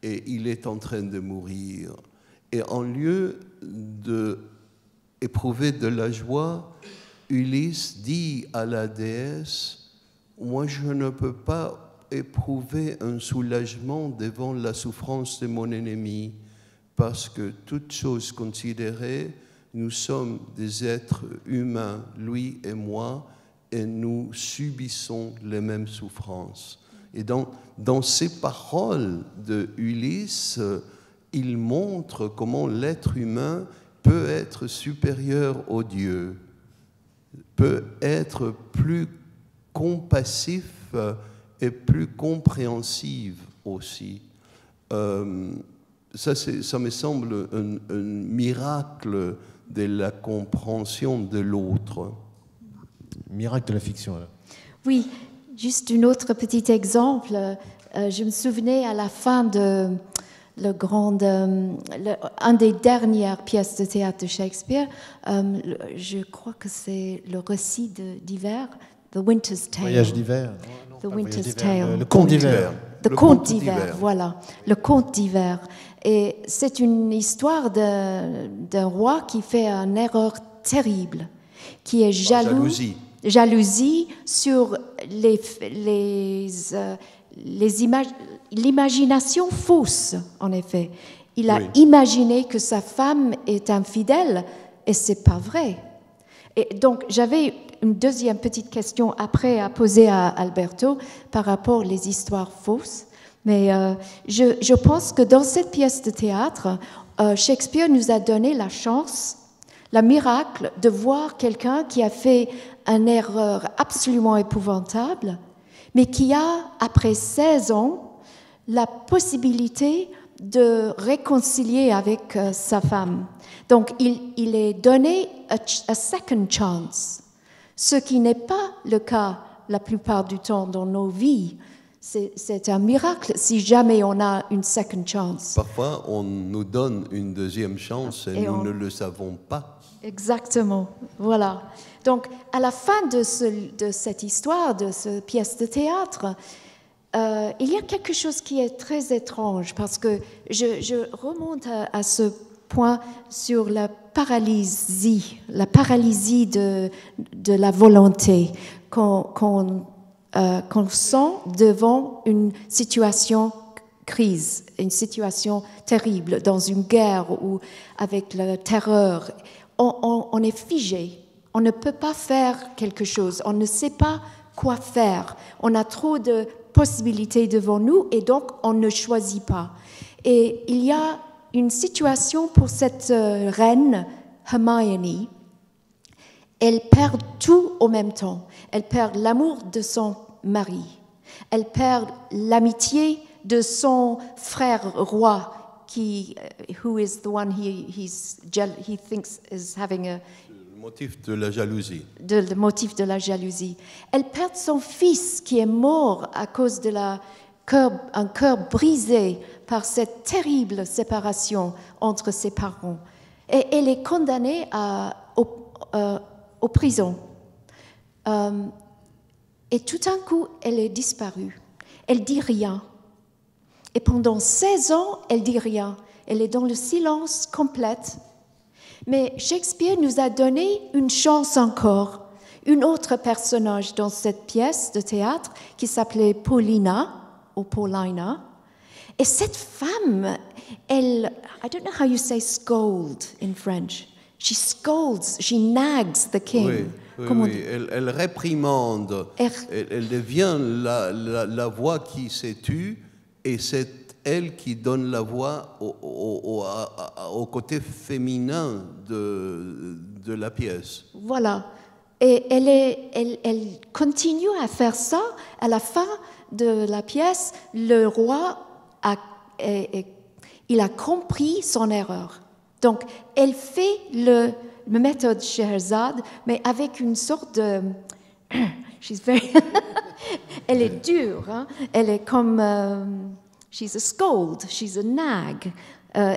et il est en train de mourir. Et en lieu d'éprouver de la joie, Ulysse dit à la déesse, moi je ne peux pas éprouver un soulagement devant la souffrance de mon ennemi, parce que toutes choses considérées, nous sommes des êtres humains, lui et moi, et nous subissons les mêmes souffrances. Et dans ces paroles de Ulysse, il montre comment l'être humain peut être supérieur au Dieu, peut être plus compassif et plus compréhensif aussi. Ça me semble un miracle de la compréhension de l'autre. Miracle de la fiction, là. Oui, juste un autre petit exemple. Je me souvenais à la fin de un des dernières pièces de théâtre de Shakespeare, je crois que c'est le récit d'hiver, The Winter's Tale. Voyage d'hiver. The Winter's Tale. Le conte d'hiver. Le conte d'hiver, voilà. Le conte d'hiver. Et c'est une histoire d'un roi qui fait une erreur terrible, qui est jaloux. Jalousie sur l'imagination fausse, en effet. Il a imaginé que sa femme est infidèle, et c'est pas vrai. Et donc, j'avais une deuxième petite question après à poser à Alberto par rapport aux histoires fausses. Mais je pense que dans cette pièce de théâtre, Shakespeare nous a donné la chance, le miracle de voir quelqu'un qui a fait une erreur absolument épouvantable, mais qui a, après 16 ans, la possibilité de réconcilier avec sa femme. Donc, il est donné a second chance, ce qui n'est pas le cas la plupart du temps dans nos vies. C'est un miracle si jamais on a une second chance. Parfois, on nous donne une deuxième chance et nous ne le savons pas. Exactement, voilà. Donc, à la fin de cette histoire, de cette pièce de théâtre, il y a quelque chose qui est très étrange parce que je remonte à ce point sur la paralysie de la volonté qu'on sent devant une situation crise, une situation terrible, dans une guerre ou avec la terreur. On est figé, on ne peut pas faire quelque chose, on ne sait pas quoi faire. On a trop de possibilités devant nous et donc on ne choisit pas. Et il y a une situation pour cette reine, Hermione. Elle perd tout au même temps. Elle perd l'amour de son mari. Elle perd l'amitié de son frère roi, who is the one he thinks is having Le motif de la jalousie. Le motif de la jalousie. Elle perd son fils qui est mort à cause de un cœur brisé par cette terrible séparation entre ses parents. Et elle est condamnée aux prisons. Et tout d'un coup, elle est disparue. Elle dit rien. Et pendant 16 ans, elle dit rien. Elle est dans le silence complet. Mais Shakespeare nous a donné une chance encore. Une autre personnage dans cette pièce de théâtre qui s'appelait Paulina, ou Paulina. Et cette femme, I don't know how you say scold in French. She scolds, she nags the king. Oui. Elle réprimande. Elle devient la voix qui se tue et c'est elle qui donne la voix au côté féminin de la pièce. Voilà. Et elle continue à faire ça. À la fin de la pièce, le roi il a compris son erreur. Donc, elle fait le méthode Scheherazade, mais avec une sorte de... elle est dure, hein? Elle est comme... she's a scold, she's a nag.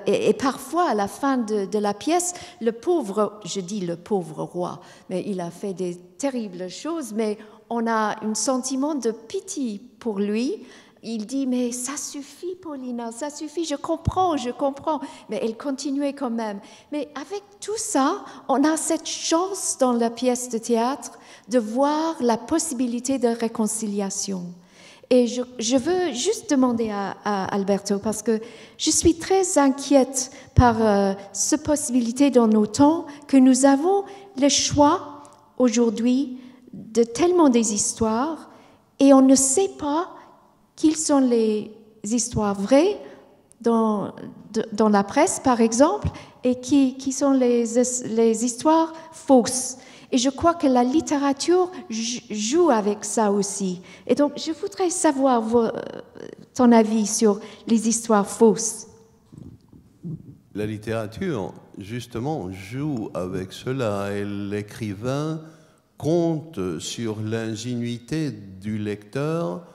Et parfois, à la fin de la pièce, le pauvre roi, mais il a fait des terribles choses, mais on a un sentiment de pitié pour lui. Il dit, mais ça suffit, Paulina, ça suffit, je comprends. Mais elle continuait quand même. Mais avec tout ça, on a cette chance dans la pièce de théâtre de voir la possibilité de réconciliation. Et je veux juste demander à Alberto, parce que je suis très inquiète par cette possibilité dans nos temps que nous avons le choix aujourd'hui de tellement des histoires et on ne sait pas quelles sont les histoires vraies dans la presse, par exemple, et qui sont les histoires fausses. Et je crois que la littérature joue avec ça aussi. Et donc, je voudrais savoir ton avis sur les histoires fausses. La littérature, justement, joue avec cela. Et l'écrivain compte sur l'ingénuité du lecteur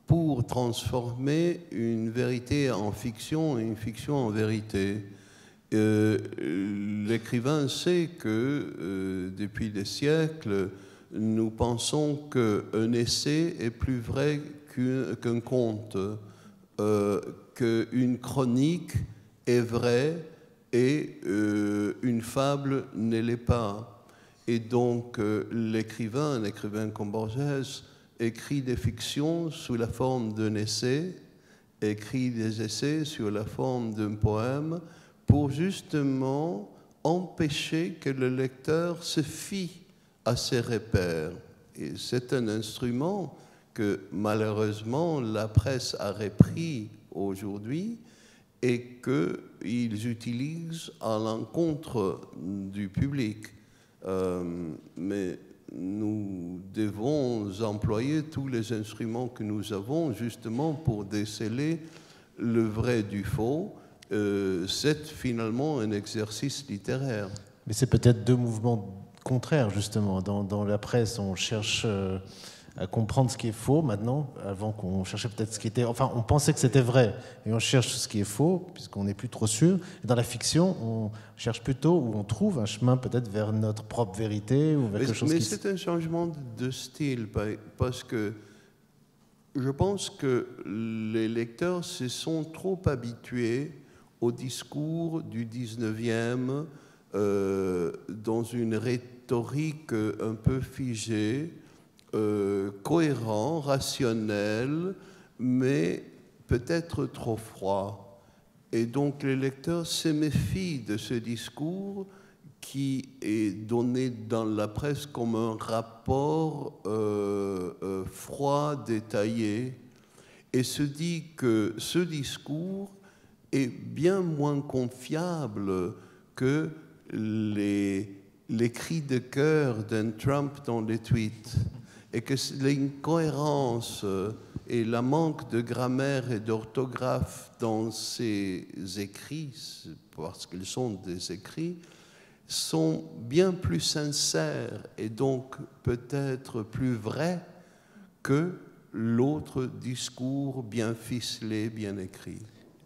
pour transformer une vérité en fiction et une fiction en vérité. L'écrivain sait que depuis des siècles, nous pensons qu'un essai est plus vrai qu'un conte, qu'une chronique est vraie et une fable ne l'est pas. Et donc un écrivain comme Borges, écrit des fictions sous la forme d'un essai, écrit des essais sous la forme d'un poème, pour justement empêcher que le lecteur se fie à ses repères. Et c'est un instrument que malheureusement la presse a repris aujourd'hui et qu'ils utilisent à l'encontre du public. Mais nous devons employer tous les instruments que nous avons justement pour déceler le vrai du faux. C'est finalement un exercice littéraire. Mais c'est peut-être deux mouvements contraires, justement. Dans la presse, on cherche à comprendre ce qui est faux maintenant, avant qu'on cherchait peut-être ce qui était... Enfin, on pensait que c'était vrai, et on cherche ce qui est faux, puisqu'on n'est plus trop sûr. Et dans la fiction, on cherche plutôt, ou on trouve un chemin peut-être vers notre propre vérité, ou vers quelque chose mais c'est un changement de style, parce que Je pense que les lecteurs se sont trop habitués au discours du 19e dans une rhétorique un peu figée, cohérent, rationnel, mais peut-être trop froid. Et donc les lecteurs se méfient de ce discours qui est donné dans la presse comme un rapport froid, détaillé, et se dit que ce discours est bien moins confiable que les cris de cœur d'un Trump dans les tweets, et que l'incohérence et le manque de grammaire et d'orthographe dans ces écrits, parce qu'ils sont des écrits, sont bien plus sincères et donc peut-être plus vrais que l'autre discours bien ficelé, bien écrit.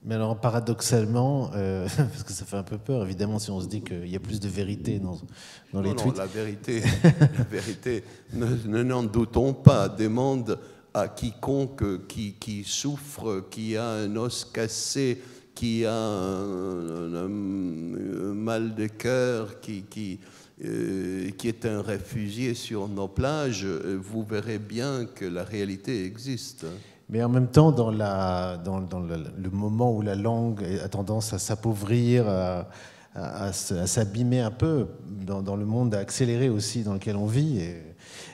Mais alors paradoxalement, parce que ça fait un peu peur évidemment si on se dit qu'il y a plus de vérité dans les tweets. Non, la vérité, n'en doutons pas, demande à quiconque qui souffre, qui a un os cassé, qui a un mal de cœur, qui est un réfugié sur nos plages, vous verrez bien que la réalité existe. Mais en même temps, dans le moment où la langue a tendance à s'appauvrir, à s'abîmer un peu, dans le monde à accélérer aussi dans lequel on vit,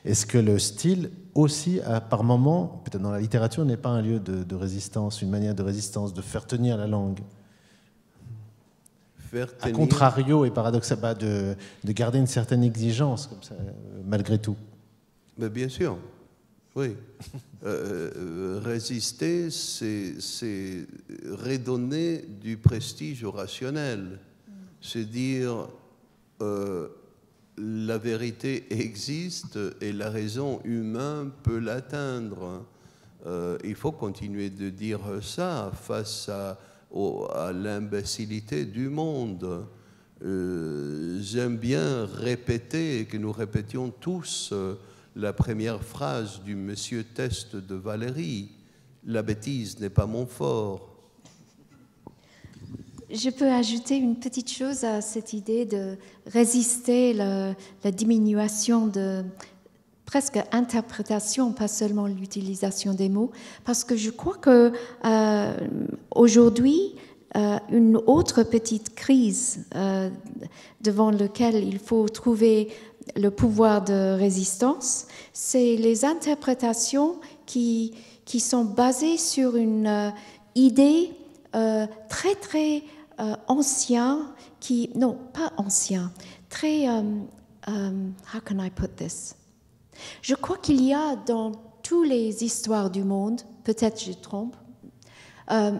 est-ce que le style aussi, par moment, peut-être dans la littérature, n'est pas un lieu de résistance, une manière de résistance, de faire tenir la langue? A contrario et paradoxalement, de garder une certaine exigence, comme ça, malgré tout. Mais bien sûr, oui. Résister, c'est redonner du prestige au rationnel. C'est dire la vérité existe et la raison humaine peut l'atteindre. Il faut continuer de dire ça face à l'imbécilité du monde. J'aime bien répéter, que nous répétions tous, la première phrase du Monsieur Teste de Valéry, « La bêtise n'est pas mon fort ». Je peux ajouter une petite chose à cette idée de résister la diminution de presque interprétation, pas seulement l'utilisation des mots, parce que je crois que aujourd'hui, une autre petite crise devant laquelle il faut trouver le pouvoir de résistance, c'est les interprétations qui sont basées sur une idée très très ancienne, non pas ancien, très how can I put this? Je crois qu'il y a dans toutes les histoires du monde, peut-être je trompe,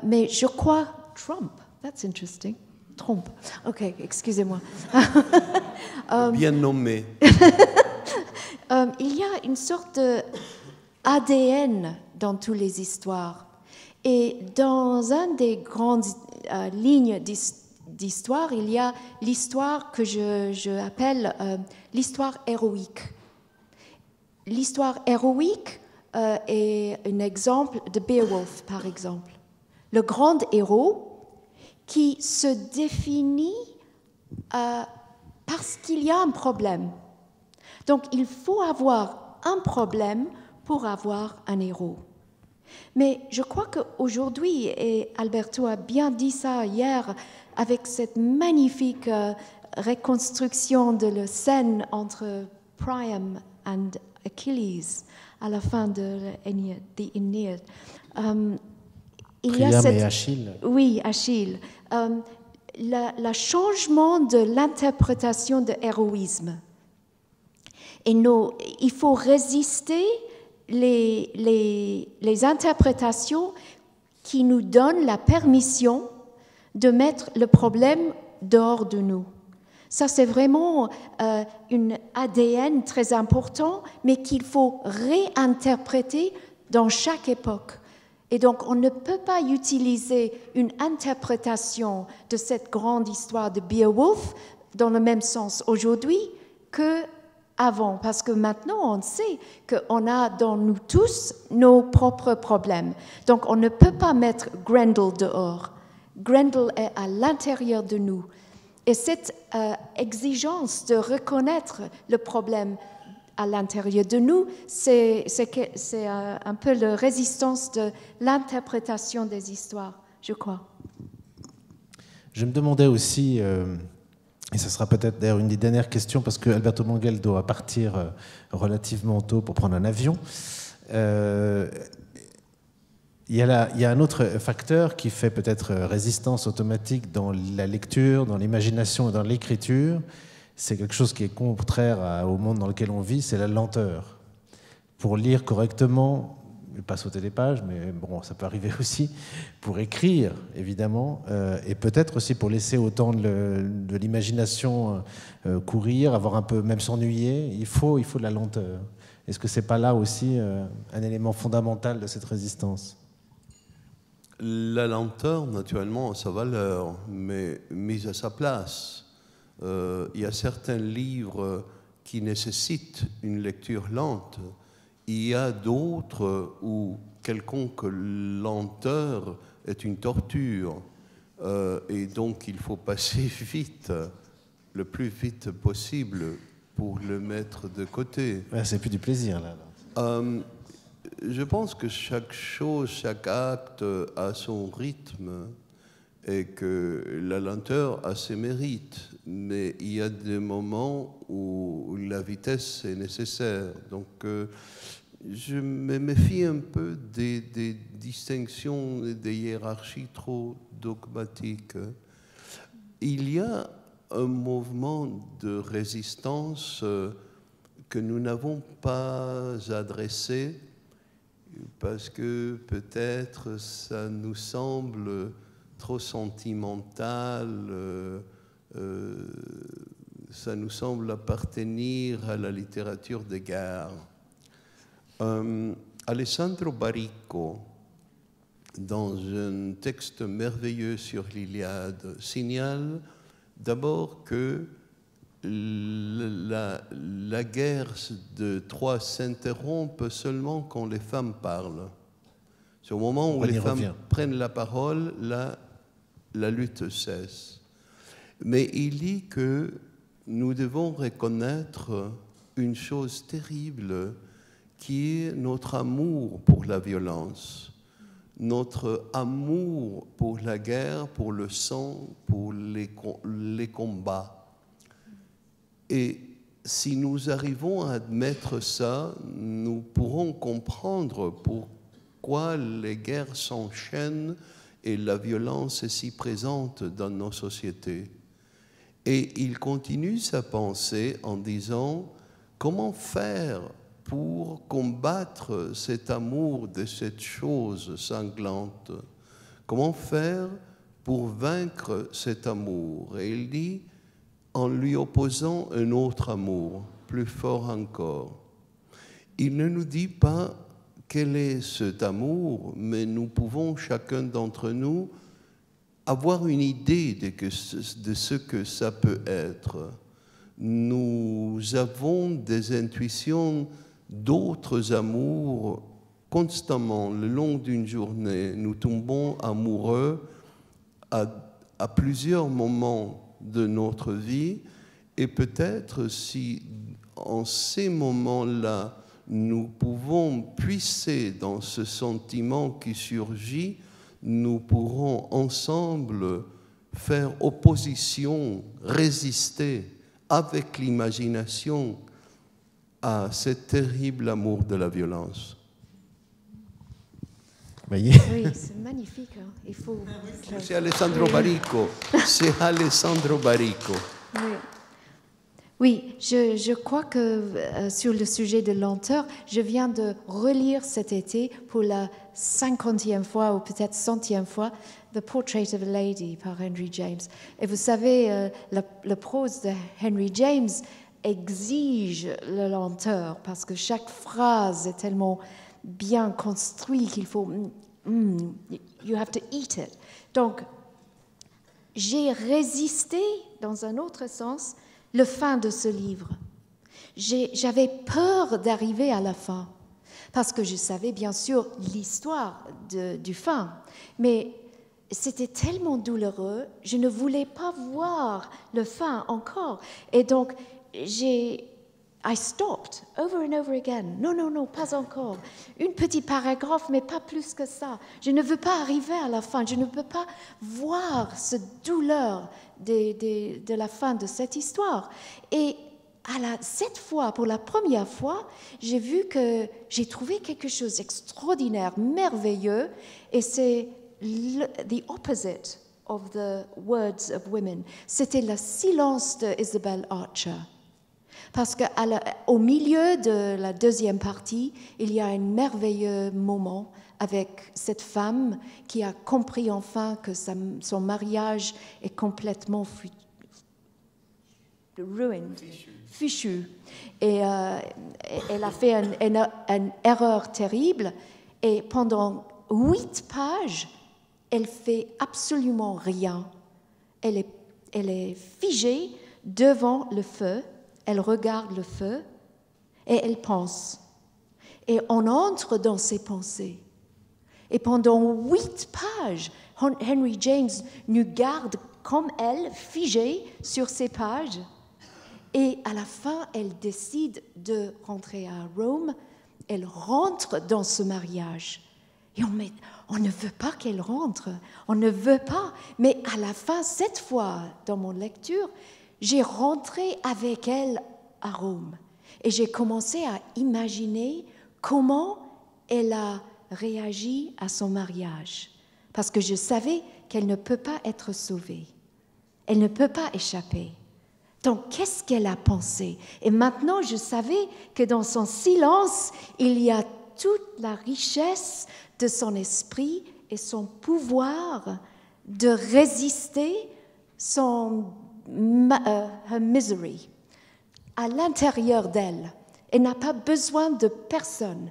mais je crois Trump, that's interesting. Trompe. Ok, excusez-moi. Bien nommé. Il y a une sorte d'ADN dans toutes les histoires. Et dans une des grandes lignes d'histoire, il y a l'histoire que je appelle l'histoire héroïque. L'histoire héroïque est un exemple de Beowulf, par exemple. Le grand héros qui se définit parce qu'il y a un problème. Donc, il faut avoir un problème pour avoir un héros. Mais je crois qu'aujourd'hui, et Alberto a bien dit ça hier, avec cette magnifique reconstruction de la scène entre Priam et Achilles à la fin de l'Énéide, Priam et Achille. Oui, Achille. Le changement de l'interprétation de héroïsme. Et il faut résister les interprétations qui nous donnent la permission de mettre le problème dehors de nous. Ça, c'est vraiment un ADN très important, mais qu'il faut réinterpréter dans chaque époque. Et donc, on ne peut pas utiliser une interprétation de cette grande histoire de Beowulf dans le même sens aujourd'hui qu'à avant, parce que maintenant on sait qu'on a dans nous tous nos propres problèmes. Donc on ne peut pas mettre Grendel dehors. Grendel est à l'intérieur de nous. Et cette exigence de reconnaître le problème à l'intérieur de nous, c'est un peu la résistance de l'interprétation des histoires, je crois. Je me demandais aussi, et ce sera peut-être d'ailleurs une des dernières questions, parce que Alberto Manguel doit partir relativement tôt pour prendre un avion. Il y a un autre facteur qui fait peut-être résistance automatique dans la lecture, dans l'imagination et dans l'écriture. C'est quelque chose qui est contraire au monde dans lequel on vit, c'est la lenteur. Pour lire correctement, pas sauter des pages, mais bon, ça peut arriver aussi, pour écrire, évidemment, et peut-être aussi pour laisser autant de l'imagination courir, avoir un peu, même s'ennuyer, il faut de la lenteur. Est-ce que c'est pas là aussi un élément fondamental de cette résistance ? La lenteur, naturellement, a sa valeur, mais mise à sa place. Il y a certains livres qui nécessitent une lecture lente. Il y a d'autres où quelconque lenteur est une torture. Et donc, il faut passer vite, le plus vite possible, pour le mettre de côté. Ouais, c'est plus du plaisir, là. Je pense que chaque chose, chaque acte a son rythme et que la lenteur a ses mérites. Mais il y a des moments où la vitesse est nécessaire. Donc, je me méfie un peu des distinctions et des hiérarchies trop dogmatiques. Il y a un mouvement de résistance que nous n'avons pas adressé parce que peut-être ça nous semble trop sentimental, ça nous semble appartenir à la littérature de guerre. Alessandro Baricco, dans un texte merveilleux sur l'Iliade, signale d'abord que la guerre de Troie s'interrompt seulement quand les femmes parlent. C'est au moment où les femmes prennent la parole, là, la lutte cesse. Mais il dit que nous devons reconnaître une chose terrible qui est notre amour pour la violence, notre amour pour la guerre, pour le sang, pour les combats. Et si nous arrivons à admettre ça, nous pourrons comprendre pourquoi les guerres s'enchaînent et la violence est si présente dans nos sociétés. Et il continue sa pensée en disant comment faire pour combattre cet amour de cette chose sanglante? Comment faire pour vaincre cet amour? Et il dit en lui opposant un autre amour, plus fort encore. Il ne nous dit pas quel est cet amour, mais nous pouvons, chacun d'entre nous, avoir une idée de ce que ça peut être. Nous avons des intuitions d'autres amours constamment, le long d'une journée. Nous tombons amoureux à plusieurs moments de notre vie, et peut-être si en ces moments-là nous pouvons puiser dans ce sentiment qui surgit, nous pourrons ensemble faire opposition, résister avec l'imagination à ce terrible amour de la violence. Oui, c'est magnifique. Hein. Il faut... C'est Alessandro Baricco. C'est Alessandro Baricco. Oui, je crois que sur le sujet de lenteur, je viens de relire cet été pour la 50e fois ou peut-être 100e fois The Portrait of a Lady par Henry James. Et vous savez, la prose de Henry James exige la lenteur parce que chaque phrase est tellement bien construite qu'il faut... you have to eat it. Donc, j'ai résisté, dans un autre sens, le fin de ce livre. j'avais peur d'arriver à la fin, parce que je savais bien sûr l'histoire du fin, mais c'était tellement douloureux, je ne voulais pas voir le fin encore. Et donc, I stopped over and over again. Non, non, non, pas encore. Une petite paragraphe, mais pas plus que ça. Je ne veux pas arriver à la fin. Je ne peux pas voir cette douleur de la fin de cette histoire. Et cette fois, pour la première fois, j'ai trouvé quelque chose d'extraordinaire, merveilleux, et c'est the opposite of the words of women. C'était le silence de Isabel Archer. Parce qu'au milieu de la deuxième partie, il y a un merveilleux moment avec cette femme qui a compris enfin que son mariage est complètement fichu. Et elle a fait une erreur terrible. Et pendant 8 pages, elle fait absolument rien. Elle est figée devant le feu. Elle regarde le feu et elle pense. Et on entre dans ses pensées. Et pendant 8 pages, Henry James nous garde comme elle, figée sur ces pages. Et à la fin, elle décide de rentrer à Rome. Elle rentre dans ce mariage. Et on ne veut pas qu'elle rentre. On ne veut pas. Mais à la fin, cette fois, dans mon lecture, j'ai rentré avec elle à Rome et j'ai commencé à imaginer comment elle a réagi à son mariage. Parce que je savais qu'elle ne peut pas être sauvée. Elle ne peut pas échapper. Donc, qu'est-ce qu'elle a pensé? Et maintenant, je savais que dans son silence, il y a toute la richesse de son esprit et son pouvoir de résister her misery à l'intérieur d'elle. Elle n'a pas besoin de personne,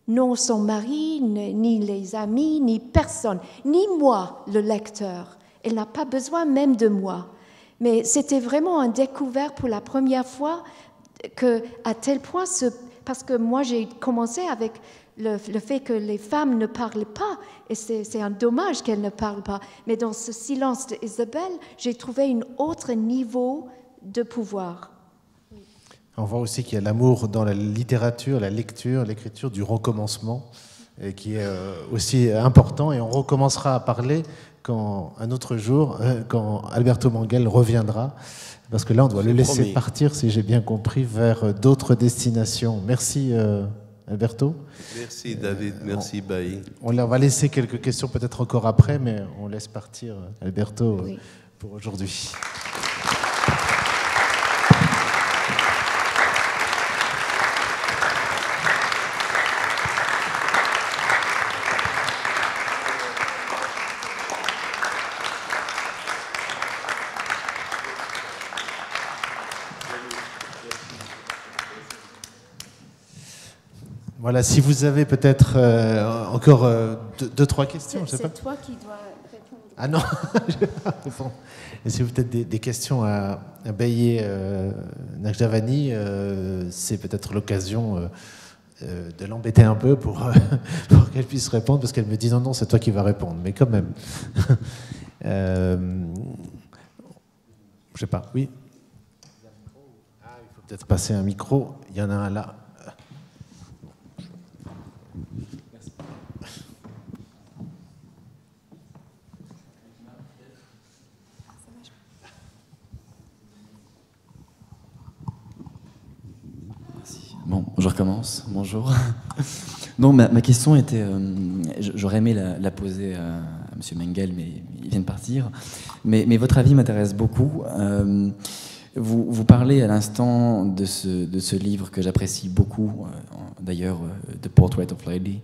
non son mari, ni les amis, ni personne, ni moi, le lecteur. Elle n'a pas besoin même de moi. Mais c'était vraiment un découvert pour la première fois à tel point, parce que moi j'ai commencé avec le fait que les femmes ne parlent pas, et c'est un dommage qu'elles ne parlent pas. Mais dans ce silence d'Isabelle, j'ai trouvé un autre niveau de pouvoir. On voit aussi qu'il y a l'amour dans la littérature, la lecture, l'écriture du recommencement, qui est aussi important. Et on recommencera à parler un autre jour, quand Alberto Manguel reviendra. Parce que là, on doit le laisser partir, si j'ai bien compris, vers d'autres destinations. Merci Alberto. Merci David, merci Bailly. On va laisser quelques questions peut-être encore après, mais on laisse partir Alberto pour aujourd'hui. Voilà, si vous avez peut-être encore 2-3 questions, je sais pas. C'est toi qui dois répondre. Ah non. Et si vous avez peut-être des questions à Baye Nakjavani, c'est peut-être l'occasion de l'embêter un peu pour qu'elle puisse répondre, parce qu'elle me dit non, c'est toi qui vas répondre, mais quand même. Je sais pas, oui. Il faut peut-être passer un micro. Il y en a un là. Bon, je recommence. Bonjour. Non, ma question était, j'aurais aimé la poser à M. Mengel, mais il vient de partir. Mais votre avis m'intéresse beaucoup. Vous parlez à l'instant de ce livre que j'apprécie beaucoup, d'ailleurs, The Portrait of Lady,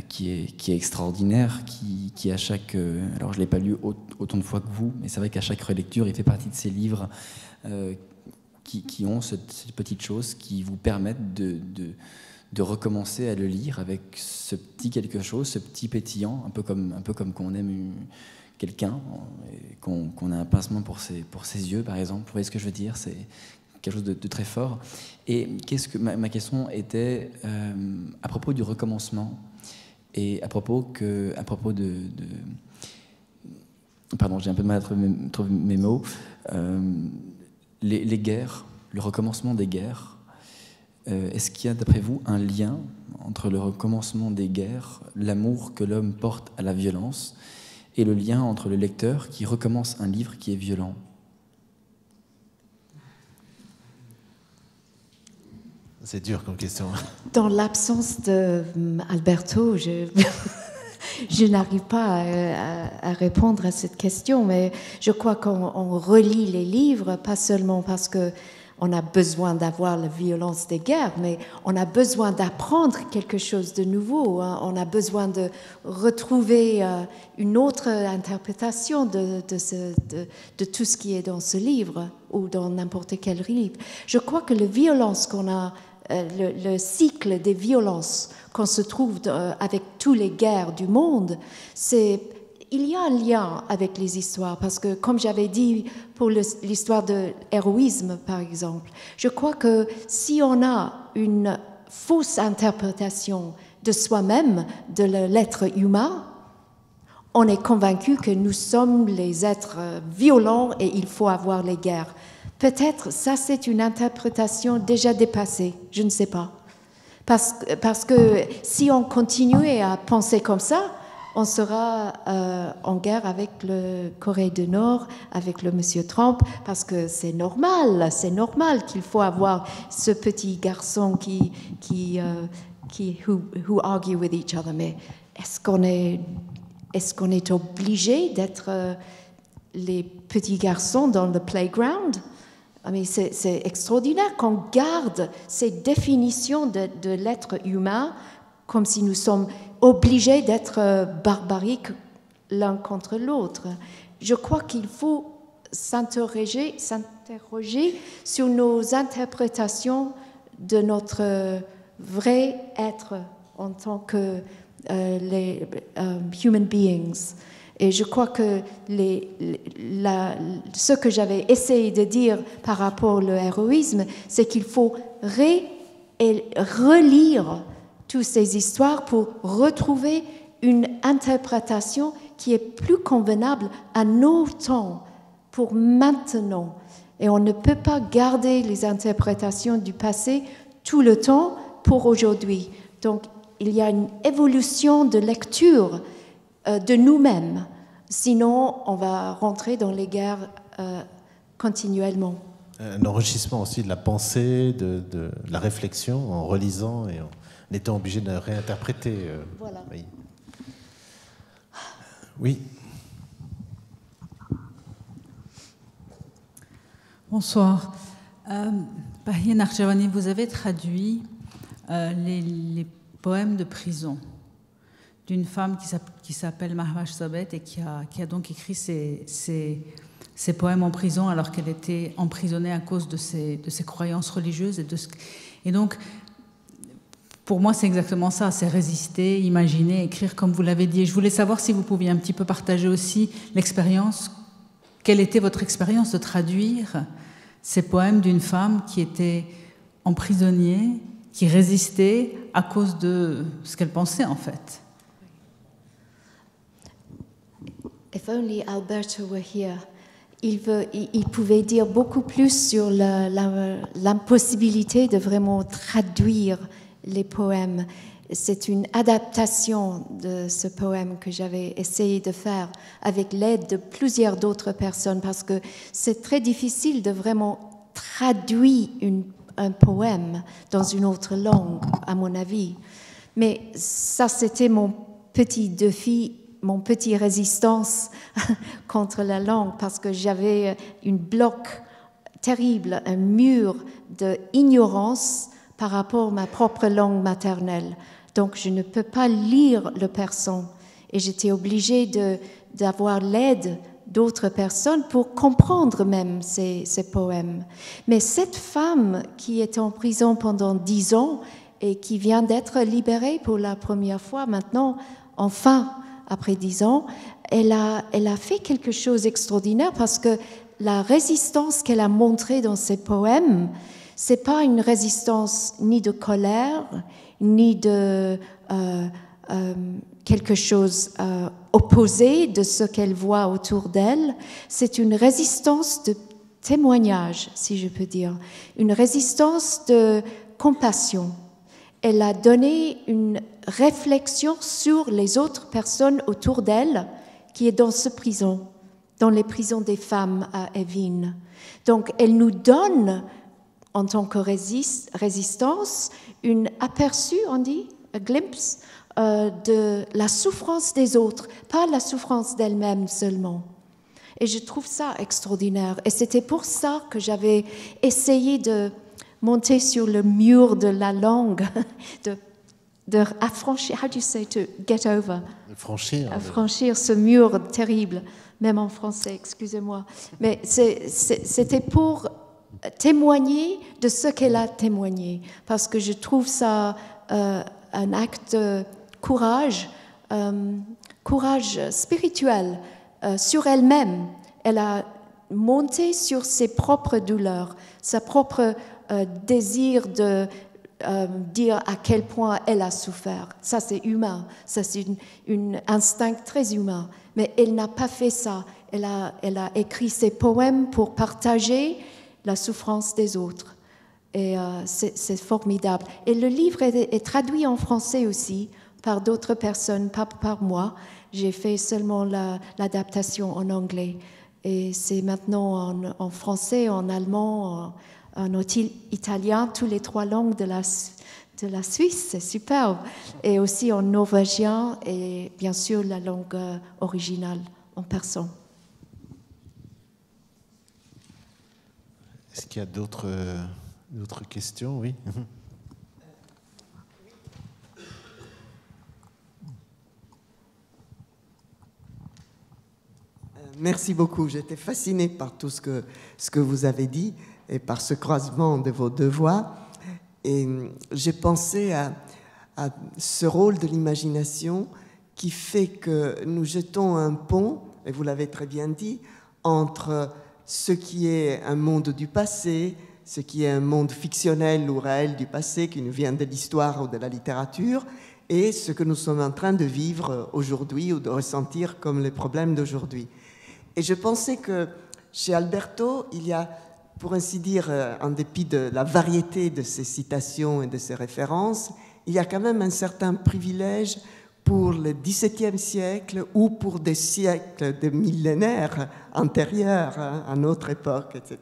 qui est extraordinaire, qui à chaque... alors, je ne l'ai pas lu autant de fois que vous, mais c'est vrai qu'à chaque relecture, il fait partie de ces livres qui ont cette petite chose qui vous permettent de recommencer à le lire avec ce petit quelque chose, ce petit pétillant, un peu comme quand on aime qu'on a un pincement pour ses yeux, par exemple. Vous voyez ce que je veux dire? C'est quelque chose de très fort. Et ma question était à propos du recommencement et à propos de pardon, j'ai un peu de mal à trouver mes mots. Les guerres, le recommencement des guerres. Est-ce qu'il y a, d'après vous, un lien entre le recommencement des guerres, l'amour que l'homme porte à la violence, et le lien entre le lecteur qui recommence un livre qui est violent? C'est dur comme question. Dans l'absence d'Alberto, je n'arrive pas à répondre à cette question, mais je crois qu'on relit les livres, pas seulement parce qu'on a besoin d'avoir la violence des guerres, mais on a besoin d'apprendre quelque chose de nouveau. On a besoin de retrouver une autre interprétation de tout ce qui est dans ce livre ou dans n'importe quel livre. Je crois que la violence qu'on a, le cycle des violences qu'on se trouve avec toutes les guerres du monde, il y a un lien avec les histoires, parce que, comme j'avais dit pour l'histoire de l'héroïsme, par exemple, je crois que si on a une fausse interprétation de soi-même, de l'être humain, on est convaincu que nous sommes les êtres violents et il faut avoir les guerres. Peut-être ça, c'est une interprétation déjà dépassée, je ne sais pas. Parce que si on continuait à penser comme ça, on sera en guerre avec le Corée du Nord, avec le monsieur Trump, parce que c'est normal qu'il faut avoir ce petit garçon who argue with each other. Mais est-ce qu'on est obligé d'être les petits garçons dans le playground? C'est extraordinaire qu'on garde ces définitions de l'être humain comme si nous sommes obligés d'être barbariques l'un contre l'autre. Je crois qu'il faut s'interroger sur nos interprétations de notre vrai être en tant que les human beings. Et je crois que ce que j'avais essayé de dire par rapport au héroïsme, c'est qu'il faut relire toutes ces histoires pour retrouver une interprétation qui est plus convenable à nos temps, pour maintenant. Et on ne peut pas garder les interprétations du passé tout le temps pour aujourd'hui. Donc, il y a une évolution de lecture de nous-mêmes. Sinon, on va rentrer dans les guerres continuellement. Un enrichissement aussi de la pensée, de la réflexion, en relisant et en étant obligé de réinterpréter. Voilà. Oui. Bonsoir. Bahia Nakjavani, vous avez traduit les poèmes de prison d'une femme qui s'appelle Mahvash Sabet et qui a donc écrit ces poèmes en prison alors qu'elle était emprisonnée à cause de ses croyances religieuses. Et donc, pour moi, c'est exactement ça, c'est résister, imaginer, écrire comme vous l'avez dit. Et je voulais savoir si vous pouviez un petit peu partager aussi l'expérience. Quelle était votre expérience de traduire ces poèmes d'une femme qui était emprisonnée, qui résistait à cause de ce qu'elle pensait en fait? If only Alberto were here. Il pouvait dire beaucoup plus sur l'impossibilité de vraiment traduire les poèmes. C'est une adaptation de ce poème que j'avais essayé de faire avec l'aide de plusieurs d'autres personnes, parce que c'est très difficile de vraiment traduire un poème dans une autre langue, à mon avis. Mais ça, c'était mon petit défi, mon petit résistance contre la langue, parce que j'avais une bloc terrible, un mur d'ignorance par rapport à ma propre langue maternelle. Donc, je ne peux pas lire le persan. Et j'étais obligée d'avoir l'aide d'autres personnes pour comprendre même ces poèmes. Mais cette femme qui était en prison pendant 10 ans et qui vient d'être libérée pour la première fois maintenant, enfin, après 10 ans, elle a fait quelque chose d'extraordinaire, parce que la résistance qu'elle a montrée dans ses poèmes, c'est pas une résistance ni de colère, ni de quelque chose opposé de ce qu'elle voit autour d'elle. C'est une résistance de témoignage, si je peux dire, une résistance de compassion. Elle a donné une réflexion sur les autres personnes autour d'elle qui est dans cette prison, dans les prisons des femmes à Evin. Donc, elle nous donne, en tant que résistance, un aperçu, on dit, a glimpse, de la souffrance des autres, pas la souffrance d'elle-même seulement. Et je trouve ça extraordinaire. Et c'était pour ça que j'avais essayé de monter sur le mur de la langue, de affranchir, how do you say, to get over, affranchir ce mur terrible, même en français, excusez-moi. Mais c'était pour témoigner de ce qu'elle a témoigné, parce que je trouve ça un acte de courage spirituel sur elle-même. Elle a monté sur ses propres douleurs, sa propre désir de dire à quel point elle a souffert. Ça, c'est humain. Ça, c'est un instinct très humain. Mais elle n'a pas fait ça. Elle a écrit ses poèmes pour partager la souffrance des autres. Et c'est formidable. Et le livre est traduit en français aussi par d'autres personnes, pas par moi. J'ai fait seulement l'adaptation en anglais. Et c'est maintenant en français, en allemand, en italien, toutes les 3 langues de la Suisse, c'est superbe. Et aussi en norvégien et bien sûr la langue originale, en persan. Est-ce qu'il y a d'autres questions? Oui. Merci beaucoup. J'étais fascinée par tout ce que vous avez dit et par ce croisement de vos 2 voix. Et j'ai pensé à ce rôle de l'imagination qui fait que nous jetons un pont, et vous l'avez très bien dit, entre ce qui est un monde du passé, ce qui est un monde fictionnel ou réel du passé qui nous vient de l'histoire ou de la littérature, et ce que nous sommes en train de vivre aujourd'hui ou de ressentir comme les problèmes d'aujourd'hui. Et je pensais que chez Alberto, il y a, pour ainsi dire, en dépit de la variété de ses citations et de ses références, il y a quand même un certain privilège pour le XVIIe siècle ou pour des siècles, des millénaires antérieurs, à notre époque, etc.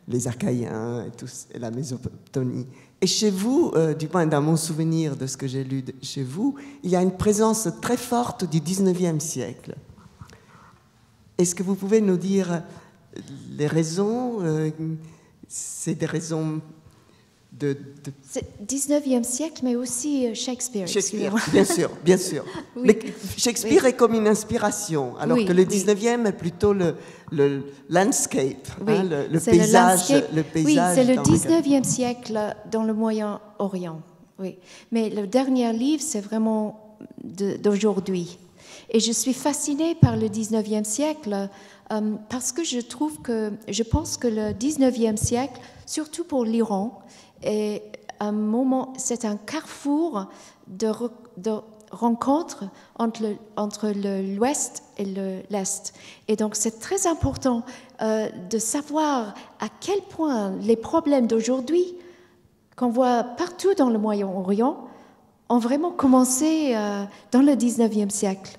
Les Achaïens et la Mésopotamie. Et chez vous, du moins dans mon souvenir de ce que j'ai lu chez vous, il y a une présence très forte du XIXe siècle. Est-ce que vous pouvez nous dire les raisons? C'est des raisons de... C'est 19e siècle, mais aussi Shakespeare. Shakespeare, bien sûr, bien sûr. Oui. Mais Shakespeare est comme une inspiration, alors que le 19e est plutôt le landscape, hein, le paysage. Oui, c'est le 19e siècle dans le Moyen-Orient. Oui. Mais le dernier livre, c'est vraiment d'aujourd'hui. Et je suis fascinée par le 19e siècle parce que je pense que le 19e siècle, surtout pour l'Iran, est un moment, c'est un carrefour de rencontre entre l'Ouest et l'Est. Et donc c'est très important de savoir à quel point les problèmes d'aujourd'hui, qu'on voit partout dans le Moyen-Orient, ont vraiment commencé dans le 19e siècle.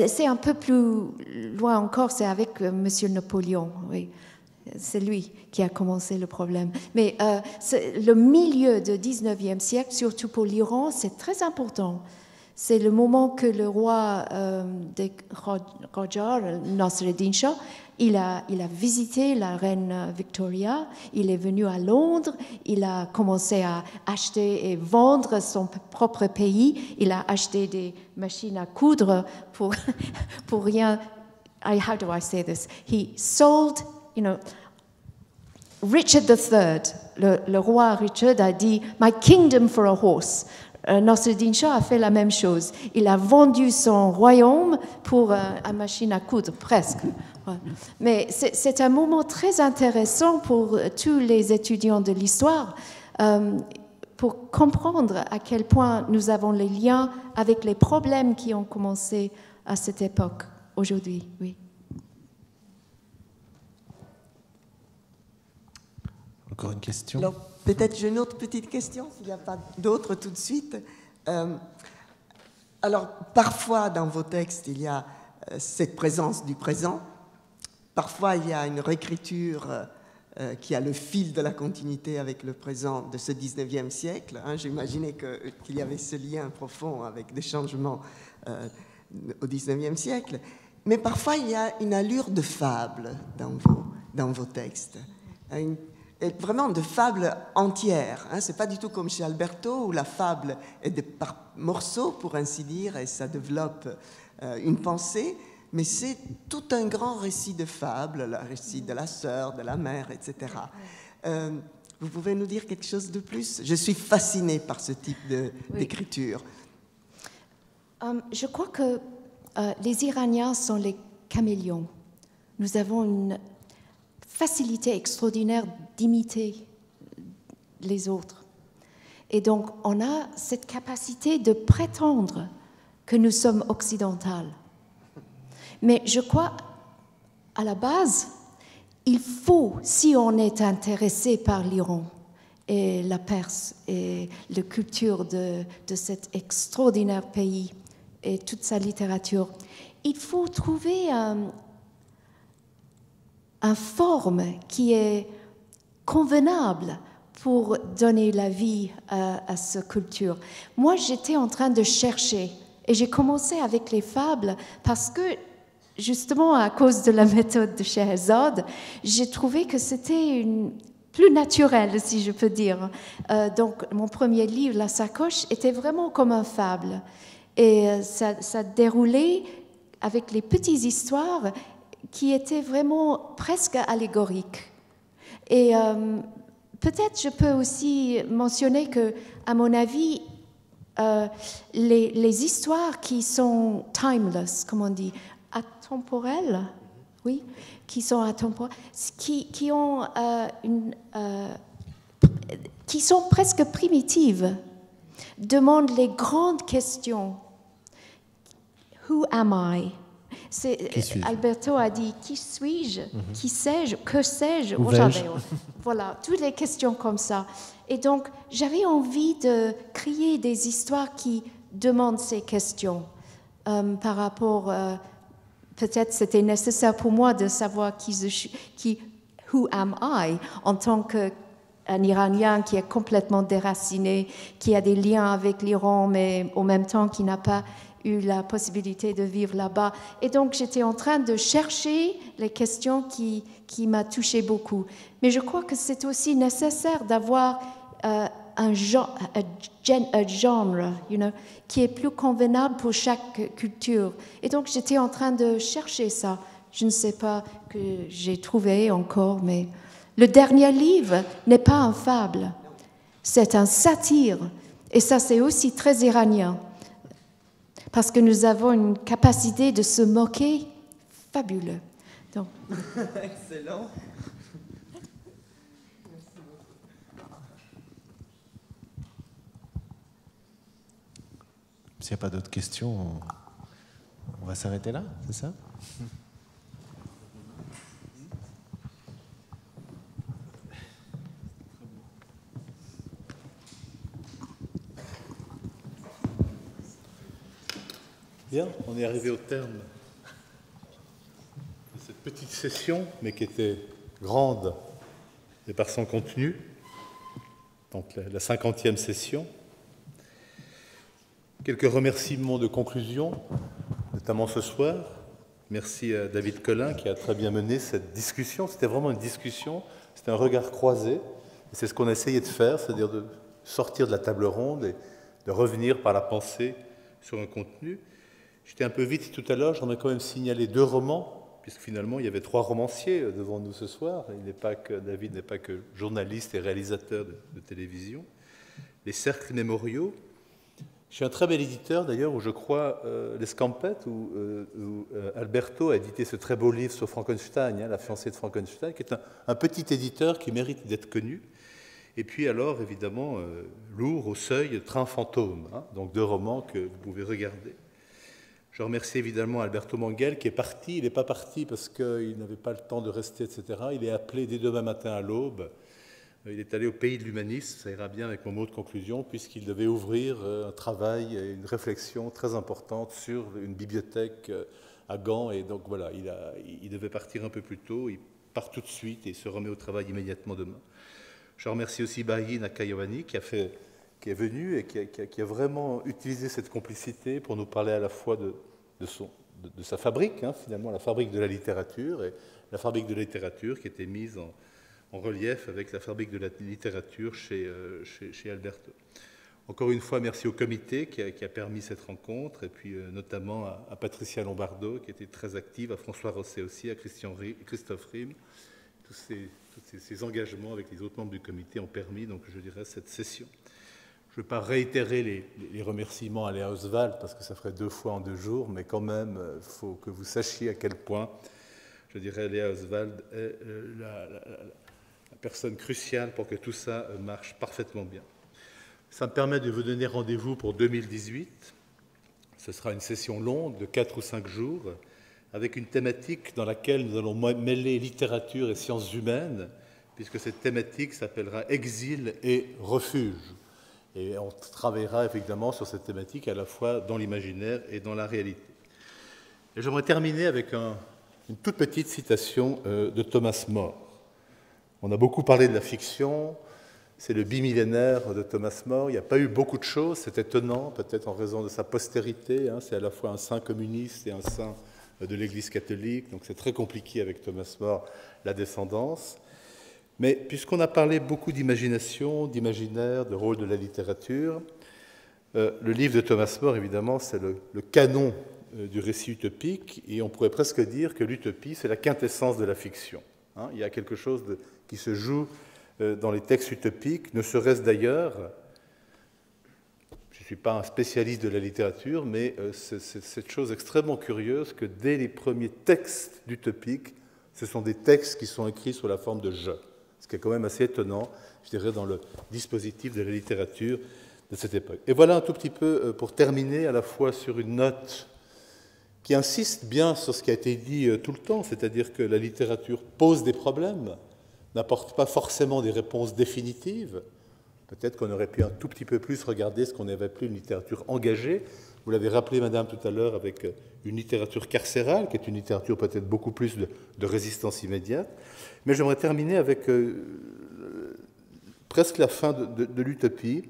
C'est un peu plus loin encore, c'est avec Monsieur Napoléon, oui. C'est lui qui a commencé le problème. Mais le milieu du 19e siècle, surtout pour l'Iran, c'est très important. C'est le moment que le roi des Qajar, Nasr ad-Din Shah, il a visité la reine Victoria, il est venu à Londres, il a commencé à acheter et vendre son propre pays, il a acheté des machines à coudre pour rien. How do I say this? He sold, Richard III, le roi Richard a dit « My kingdom for a horse ». Nasr ad-Din Shah a fait la même chose. Il a vendu son royaume pour une machine à coudre, presque. livre. Mais c'est un moment très intéressant pour tous les étudiants de l'histoire, pour comprendre à quel point nous avons les liens avec les problèmes qui ont commencé à cette époque, aujourd'hui. Oui. Encore une question? Alors, peut-être j'ai une autre petite question, s'il n'y a pas d'autres tout de suite. Alors, parfois, dans vos textes, il y a cette présence du présent. Parfois, il y a une réécriture qui a le fil de la continuité avec le présent de ce 19e siècle. J'imaginais qu'il y avait ce lien profond avec des changements au 19e siècle. Mais parfois, il y a une allure de fable dans vos textes. Vraiment de fable entière. C'est pas du tout comme chez Alberto, où la fable est par morceaux, pour ainsi dire, et ça développe une pensée, mais c'est tout un grand récit de fable, le récit de la sœur, de la mère, etc. Vous pouvez nous dire quelque chose de plus? Je suis fascinée par ce type d'écriture. Je crois que les Iraniens sont les caméléons. Nous avons une facilité extraordinaire d'imiter les autres. Et donc, on a cette capacité de prétendre que nous sommes occidentales. Mais je crois, à la base, il faut, si on est intéressé par l'Iran et la Perse et la culture de cet extraordinaire pays et toute sa littérature, il faut trouver une forme qui est convenable pour donner la vie à cette culture. Moi, j'étais en train de chercher, et j'ai commencé avec les fables parce que, justement, à cause de la méthode de Scheherazade, j'ai trouvé que c'était plus naturel, si je peux dire. Donc, mon premier livre, La Sacoche, était vraiment comme une fable. Et ça déroulait avec les petites histoires qui étaient vraiment presque allégoriques. Et peut-être je peux aussi mentionner que, à mon avis, les histoires qui sont timeless, comme on dit, atemporelles, oui, qui sont atemporelles, qui sont presque primitives, demandent les grandes questions. Who am I? Alberto a dit qui suis-je, qui sais-je, que sais-je, voilà, toutes les questions comme ça. Et donc, j'avais envie de créer des histoires qui demandent ces questions par rapport. Peut-être c'était nécessaire pour moi de savoir who am I, en tant qu'un Iranien qui est complètement déraciné, qui a des liens avec l'Iran, mais en même temps qui n'a pas eu la possibilité de vivre là-bas. Et donc, j'étais en train de chercher les questions qui m'ont touché beaucoup. Mais je crois que c'est aussi nécessaire d'avoir un genre, qui est plus convenable pour chaque culture. Et donc, j'étais en train de chercher ça. Je ne sais pas que j'ai trouvé encore, mais le dernier livre n'est pas une fable. C'est un satire. Et ça, c'est aussi très iranien. Parce que nous avons une capacité de se moquer fabuleux. Donc. Excellent. S'il n'y a pas d'autres questions, on va s'arrêter là, c'est ça? Bien, on est arrivé au terme de cette petite session, mais qui était grande et par son contenu, donc la 50e session. Quelques remerciements de conclusion, notamment ce soir. Merci à David Collin qui a très bien mené cette discussion. C'était vraiment une discussion, c'était un regard croisé. Et c'est ce qu'on a essayé de faire, c'est-à-dire de sortir de la table ronde et de revenir par la pensée sur un contenu. J'étais un peu vite tout à l'heure, j'aimerais quand même signaler 2 romans, puisque finalement il y avait 3 romanciers devant nous ce soir. David n'est pas que journaliste et réalisateur de télévision. Les cercles mémoriaux, Je suis un très bel éditeur d'ailleurs, où je crois, Les Scampettes, où Alberto a édité ce très beau livre sur Frankenstein, hein, La fiancée de Frankenstein, qui est un petit éditeur qui mérite d'être connu. Et puis alors, évidemment, Lourd au seuil, Train fantôme, hein, donc 2 romans que vous pouvez regarder. Je remercie évidemment Alberto Manguel qui est parti. Il n'est pas parti parce qu'il n'avait pas le temps de rester, etc. Il est appelé dès demain matin à l'aube. Il est allé au pays de l'humanisme, ça ira bien avec mon mot de conclusion, puisqu'il devait ouvrir un travail et une réflexion très importante sur une bibliothèque à Gand. Et donc voilà, il devait partir un peu plus tôt. Il part tout de suite et se remet au travail immédiatement demain. Je remercie aussi Bahi Nakayawani qui est venu et qui a vraiment utilisé cette complicité pour nous parler à la fois de sa fabrique, hein, finalement, la fabrique de la littérature, et la fabrique de la littérature qui était mise en relief avec la fabrique de la littérature chez Alberto. Encore une fois, merci au comité qui a permis cette rencontre, et puis notamment à Patricia Lombardo, qui était très active, à François Rosset aussi, à Christophe Rime. Tous ces engagements avec les autres membres du comité ont permis, donc, je dirais, cette session. Je ne vais pas réitérer les remerciements à Léa Oswald, parce que ça ferait 2 fois en 2 jours, mais quand même, il faut que vous sachiez à quel point, je dirais, Léa Oswald est la personne cruciale pour que tout ça marche parfaitement bien. Ça me permet de vous donner rendez-vous pour 2018. Ce sera une session longue de 4 ou 5 jours, avec une thématique dans laquelle nous allons mêler littérature et sciences humaines, puisque cette thématique s'appellera « Exil et refuge ». Et on travaillera évidemment sur cette thématique à la fois dans l'imaginaire et dans la réalité. Et j'aimerais terminer avec une toute petite citation de Thomas More. On a beaucoup parlé de la fiction, c'est le bimillénaire de Thomas More. Il n'y a pas eu beaucoup de choses, c'est étonnant, peut-être en raison de sa postérité. Hein. C'est à la fois un saint communiste et un saint de l'Église catholique, donc c'est très compliqué avec Thomas More, la descendance. Mais puisqu'on a parlé beaucoup d'imagination, d'imaginaire, de rôle de la littérature, le livre de Thomas More, évidemment, c'est le canon du récit utopique, et on pourrait presque dire que l'utopie, c'est la quintessence de la fiction. Hein. Il y a quelque chose qui se joue dans les textes utopiques, ne serait-ce d'ailleurs, je ne suis pas un spécialiste de la littérature, mais c'est cette chose extrêmement curieuse que dès les premiers textes d'utopique, ce sont des textes qui sont écrits sous la forme de « je », ce qui est quand même assez étonnant, je dirais, dans le dispositif de la littérature de cette époque. Et voilà un tout petit peu pour terminer, à la fois sur une note qui insiste bien sur ce qui a été dit tout le temps, c'est-à-dire que la littérature pose des problèmes, n'apporte pas forcément des réponses définitives. Peut-être qu'on aurait pu un tout petit peu plus regarder ce qu'on avait appelé une littérature engagée. Vous l'avez rappelé, madame, tout à l'heure, avec une littérature carcérale, qui est une littérature peut-être beaucoup plus de résistance immédiate. Mais j'aimerais terminer avec presque la fin de l'utopie,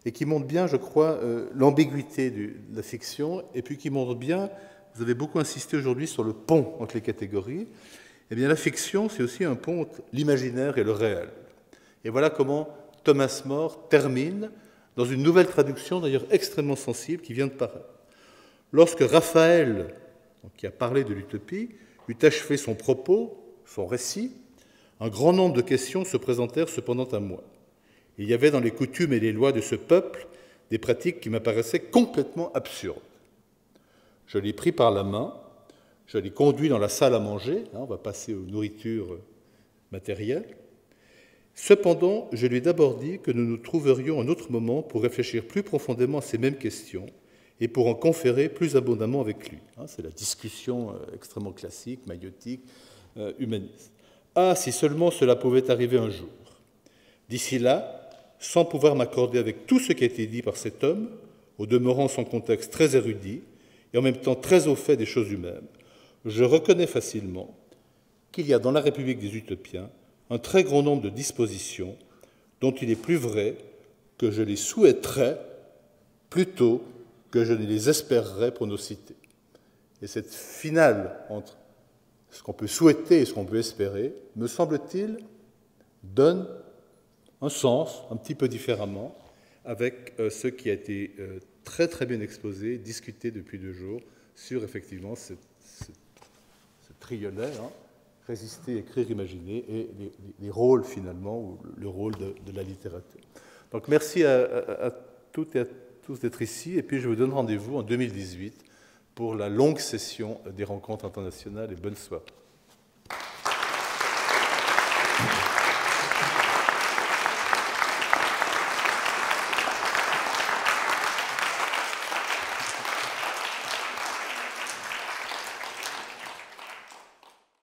et qui montre bien, je crois, l'ambiguïté de la fiction, et puis qui montre bien, vous avez beaucoup insisté aujourd'hui sur le pont entre les catégories. Eh bien, la fiction, c'est aussi un pont entre l'imaginaire et le réel. Et voilà comment Thomas More termine dans une nouvelle traduction, d'ailleurs extrêmement sensible, qui vient de paraître. Lorsque Raphaël, qui a parlé de l'utopie, eut achevé son propos, son récit, un grand nombre de questions se présentèrent cependant à moi. Il y avait dans les coutumes et les lois de ce peuple des pratiques qui m'apparaissaient complètement absurdes. Je l'ai pris par la main, je l'ai conduit dans la salle à manger, on va passer aux nourritures matérielles. Cependant, je lui ai d'abord dit que nous nous trouverions un autre moment pour réfléchir plus profondément à ces mêmes questions et pour en conférer plus abondamment avec lui. C'est la discussion extrêmement classique, maïotique, humaniste. Ah, si seulement cela pouvait arriver un jour. D'ici là, sans pouvoir m'accorder avec tout ce qui a été dit par cet homme, au demeurant son contexte très érudit et en même temps très au fait des choses humaines, je reconnais facilement qu'il y a dans la République des Utopiens un très grand nombre de dispositions dont il est plus vrai que je les souhaiterais plutôt que je ne les espérerais pour nos cités. Et cette finale entre ce qu'on peut souhaiter et ce qu'on peut espérer, me semble-t-il, donne un sens un petit peu différemment avec ce qui a été très très bien exposé, discuté depuis 2 jours sur effectivement ce triolet, résister, écrire, imaginer, et les rôles finalement, ou le rôle de la littérature. Donc merci à toutes et à tous d'être ici. Et puis, je vous donne rendez-vous en 2018 pour la longue session des rencontres internationales. Et bonne soirée.